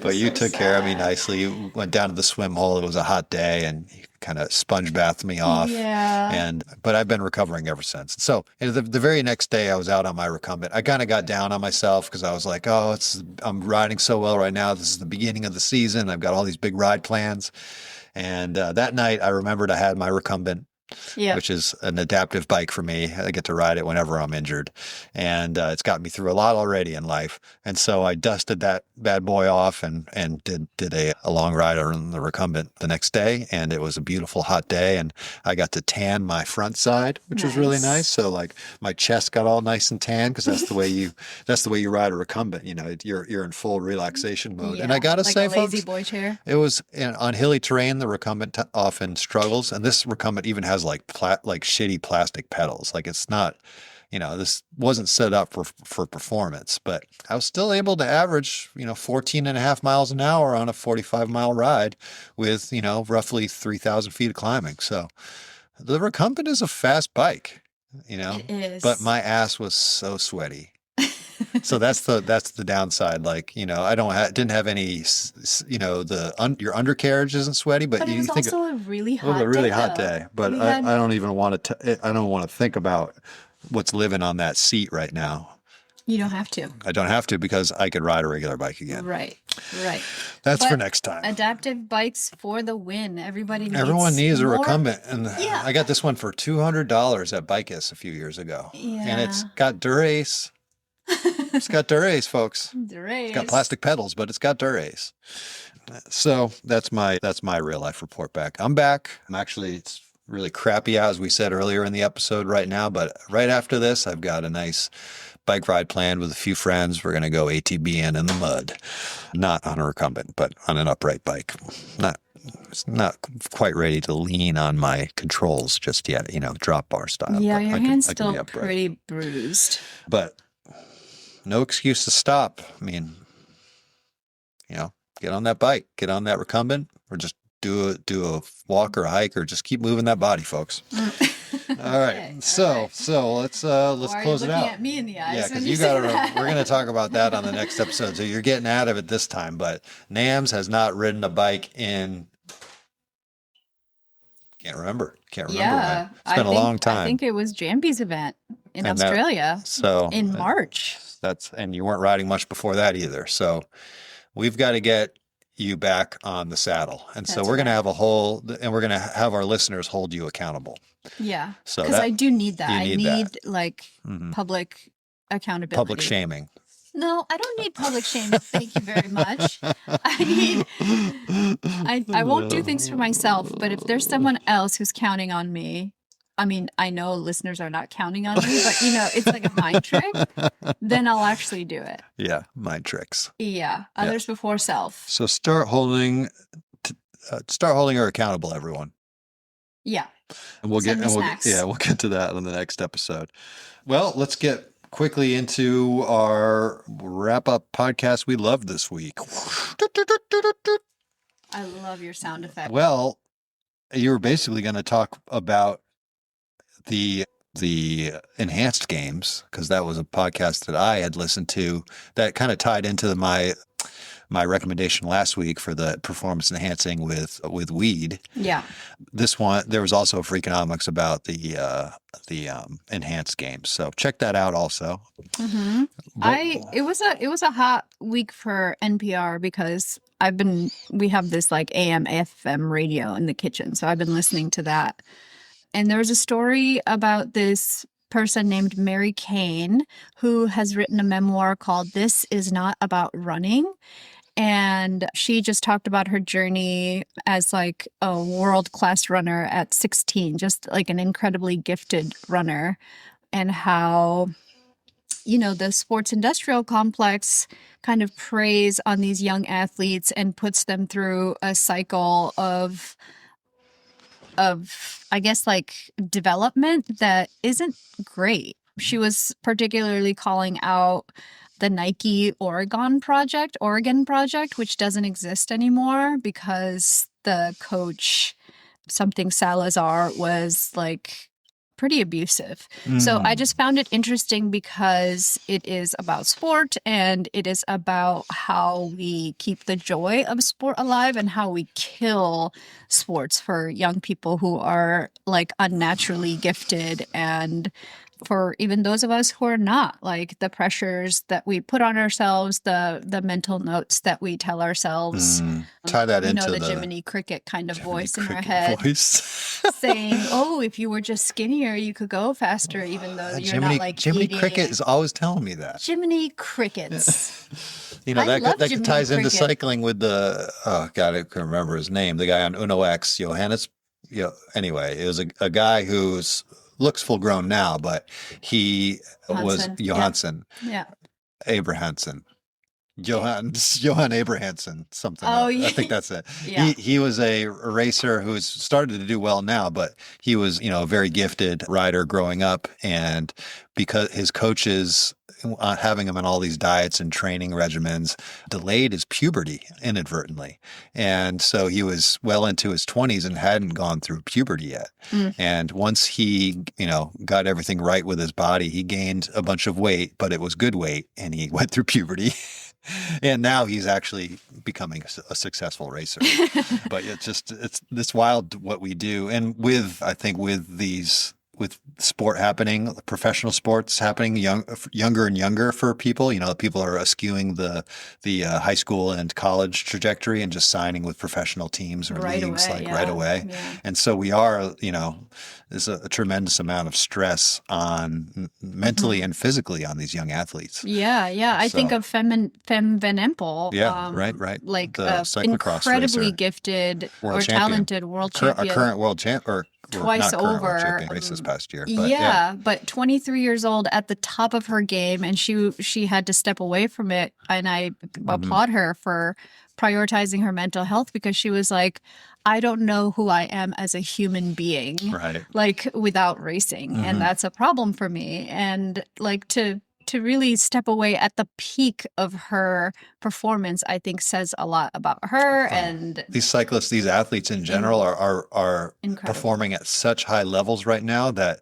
Speaker 1: But you took care of me nicely. You went down to the swim hole. It was a hot day, and you kind of sponge bathed me off.
Speaker 2: Yeah.
Speaker 1: But I've been recovering ever since. So the very next day, I was out on my recumbent. I kind of got down on myself because I was like, "Oh, I'm riding so well right now. This is the beginning of the season. I've got all these big ride plans." And that night, I remembered I had my recumbent.
Speaker 2: Yeah.
Speaker 1: Which is an adaptive bike for me. I get to ride it whenever I'm injured. And it's got me through a lot already in life. And so I dusted that bad boy off and did a long ride on the recumbent the next day. And it was a beautiful hot day. And I got to tan my front side, which was really nice. So like my chest got all nice and tan because that's the way you ride a recumbent. You're in full relaxation mode.
Speaker 2: Yeah,
Speaker 1: and I got to
Speaker 2: like
Speaker 1: say,
Speaker 2: a lazy
Speaker 1: folks,
Speaker 2: boy chair.
Speaker 1: it was on hilly terrain. The recumbent often struggles. And this recumbent even has like shitty plastic pedals. Like it's not, this wasn't set up for performance, but I was still able to average, 14 and a half miles an hour on a 45-mile ride with, roughly 3,000 feet of climbing. So the recumbent is a fast bike,
Speaker 2: It is.
Speaker 1: but my ass was so sweaty. So that's the downside. Like, I didn't have any, your undercarriage isn't sweaty, but
Speaker 2: it was also a really hot day.
Speaker 1: But I don't even want to think about what's living on that seat right now.
Speaker 2: You don't have to.
Speaker 1: I don't have to because I could ride a regular bike again.
Speaker 2: Right.
Speaker 1: That's for next time.
Speaker 2: Adaptive bikes for the win.
Speaker 1: Everyone needs a recumbent. And I got this one for $200 at Bikeus a few years ago.
Speaker 2: Yeah.
Speaker 1: And it's got Durace. It's got Durace, folks.
Speaker 2: Durace.
Speaker 1: It's got plastic pedals, but it's got Durace. So that's my real life report back. I'm back. It's really crappy out, as we said earlier in the episode right now, but right after this, I've got a nice bike ride planned with a few friends. We're going to go ATBing in the mud, not on a recumbent, but on an upright bike. It's not quite ready to lean on my controls just yet, drop bar style.
Speaker 2: Yeah, your hand's still pretty bruised.
Speaker 1: But no excuse to stop. I mean, get on that bike, get on that recumbent, or just do a walk or a hike, or just keep moving that body, folks. All right. So let's close it out.
Speaker 2: Looking at me in the eyes.
Speaker 1: Yeah, because we're going to talk about that on the next episode. So you're getting out of it this time. But Nams has not ridden a bike in. Can't remember.
Speaker 2: Yeah,
Speaker 1: it's been a long time.
Speaker 2: I think it was Jambi's event in Australia. In March.
Speaker 1: And you weren't riding much before that either. So we've got to get you back on the saddle. And so we're going to have we're going to have our listeners hold you accountable.
Speaker 2: Yeah. So because I do need that. I need public accountability.
Speaker 1: Public shaming.
Speaker 2: No, I don't need public shaming. Thank you very much. I won't do things for myself, but if there's someone else who's counting on me, I mean, I know listeners are not counting on me, but it's like a mind trick, then I'll actually do it.
Speaker 1: Yeah, mind tricks.
Speaker 2: Yeah, others before self.
Speaker 1: So start holding her accountable, everyone.
Speaker 2: Yeah.
Speaker 1: And we'll get to that on the next episode. Well, let's get quickly into our wrap-up podcast we love this week.
Speaker 2: I love your sound effect.
Speaker 1: Well, you were basically going to talk about the enhanced games, because that was a podcast that I had listened to that kind of tied into my recommendation last week for the performance enhancing with weed.
Speaker 2: Yeah.
Speaker 1: This one, there was also Freakonomics about the enhanced games. So check that out also.
Speaker 2: Mm-hmm. It was a hot week for NPR because we have this like AM FM radio in the kitchen. So I've been listening to that. And there was a story about this person named Mary Kane who has written a memoir called This Is Not About Running. And she just talked about her journey as like a world-class runner at 16, just like an incredibly gifted runner, and how, the sports industrial complex kind of preys on these young athletes and puts them through a cycle of I guess like development that isn't great. She was particularly calling out the Nike Oregon project, which doesn't exist anymore because the coach, something Salazar, was like pretty abusive. So I just found it interesting because it is about sport and it is about how we keep the joy of sport alive and how we kill sports for young people who are like unnaturally gifted, and for even those of us who are not, like the pressures that we put on ourselves, the mental notes that we tell ourselves.
Speaker 1: Tie that into
Speaker 2: the Jiminy Cricket kind of voice in our head saying, oh, if you were just skinnier, you could go faster, even though you're not like
Speaker 1: Jiminy Cricket is always telling me that.
Speaker 2: Jiminy Crickets.
Speaker 1: That ties into cycling with the, oh God, I can't remember his name, the guy on Uno X, Johannes. Anyway, it was a guy who's looks full grown now, but he was Johansson.
Speaker 2: Yeah.
Speaker 1: Abrahamson. Johan Abrahamson, something.
Speaker 2: Oh, yeah.
Speaker 1: I think that's it.
Speaker 2: Yeah.
Speaker 1: He was a racer who's started to do well now, but he was, a very gifted rider growing up, and because his coaches having him on all these diets and training regimens delayed his puberty inadvertently. And so he was well into his 20s and hadn't gone through puberty yet. And once he, got everything right with his body, he gained a bunch of weight, but it was good weight, and he went through puberty. And now he's actually becoming a successful racer. But it's wild what we do. And I think with sport happening, professional sports happening younger and younger for people, people are eschewing the high school and college trajectory and just signing with professional teams or leagues right away.
Speaker 2: Yeah.
Speaker 1: And so we are, there's a tremendous amount of stress on mentally and physically on these young athletes.
Speaker 2: Yeah. I think of Fem Van Empel.
Speaker 1: Yeah, right.
Speaker 2: Like
Speaker 1: the
Speaker 2: incredibly
Speaker 1: racer,
Speaker 2: gifted
Speaker 1: world
Speaker 2: or
Speaker 1: champion.
Speaker 2: Talented world champion.
Speaker 1: A current world champ, or
Speaker 2: twice
Speaker 1: not current
Speaker 2: over
Speaker 1: world champion race this past year. But
Speaker 2: but 23 years old at the top of her game, and she had to step away from it, and I applaud her for prioritizing her mental health, because she was like, I don't know who I am as a human being,
Speaker 1: right,
Speaker 2: like without racing, and that's a problem for me. And like to really step away at the peak of her performance, I think says a lot about her. And
Speaker 1: these cyclists, these athletes in general are performing at such high levels right now that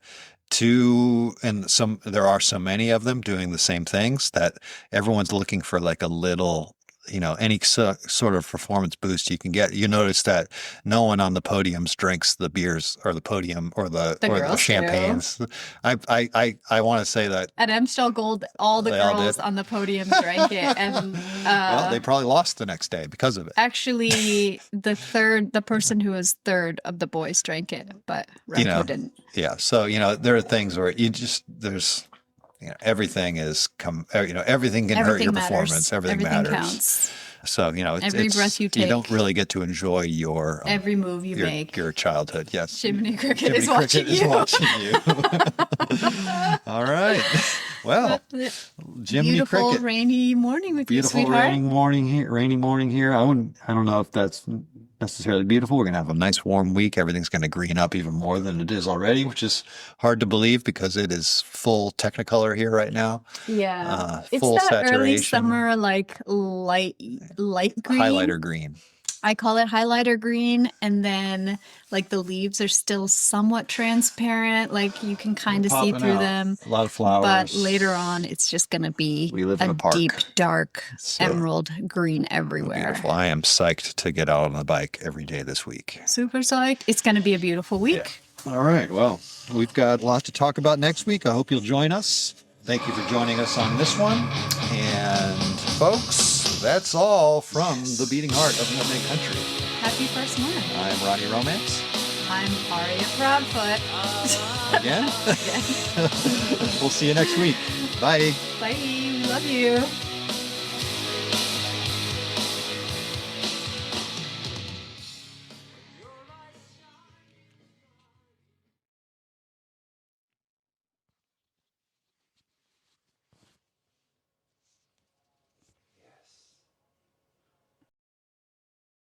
Speaker 1: there are so many of them doing the same things that everyone's looking for like a little, any sort of performance boost you can get. You notice that no one on the podiums drinks the beers or the podium or the champagnes. I want to say that
Speaker 2: at Amstel Gold, all the girls on the podium drank it, and
Speaker 1: well, they probably lost the next day because of it.
Speaker 2: Actually, the person who was third of the boys drank it, but Remco didn't.
Speaker 1: Yeah, so there are things where everything is everything can hurt your performance. Everything matters.
Speaker 2: Counts.
Speaker 1: So
Speaker 2: every breath you take,
Speaker 1: you don't really get to enjoy your
Speaker 2: every move you make.
Speaker 1: Your childhood. Yes,
Speaker 2: Jiminy Cricket is watching you.
Speaker 1: All right. Well, Jiminy
Speaker 2: beautiful
Speaker 1: Cricket.
Speaker 2: Rainy morning with
Speaker 1: beautiful
Speaker 2: you, sweetheart.
Speaker 1: Rainy morning here. I don't know if that's necessarily beautiful. We're going to have a nice warm week. Everything's going to green up even more than it is already, which is hard to believe because it is full Technicolor here right now.
Speaker 2: Yeah.
Speaker 1: Full
Speaker 2: it's that
Speaker 1: saturation.
Speaker 2: early summer, like light green.
Speaker 1: Highlighter green.
Speaker 2: I call it highlighter green, and then like the leaves are still somewhat transparent, like you can kind of see through them.
Speaker 1: A lot of flowers.
Speaker 2: But later on, it's just going to be
Speaker 1: We live in a park.
Speaker 2: deep, dark emerald green everywhere.
Speaker 1: Beautiful. I am psyched to get out on the bike every day this week.
Speaker 2: Super psyched. It's going to be a beautiful week.
Speaker 1: Yeah. All right. Well, we've got a lot to talk about next week. I hope you'll join us. Thank you for joining us on this one. And folks, that's all from the beating heart of Nutmeg Country.
Speaker 2: Happy first month.
Speaker 1: I'm Ronnie Romance.
Speaker 2: I'm Arya Proudfoot.
Speaker 1: Again? We'll see you next week. Bye.
Speaker 2: Bye. We love you.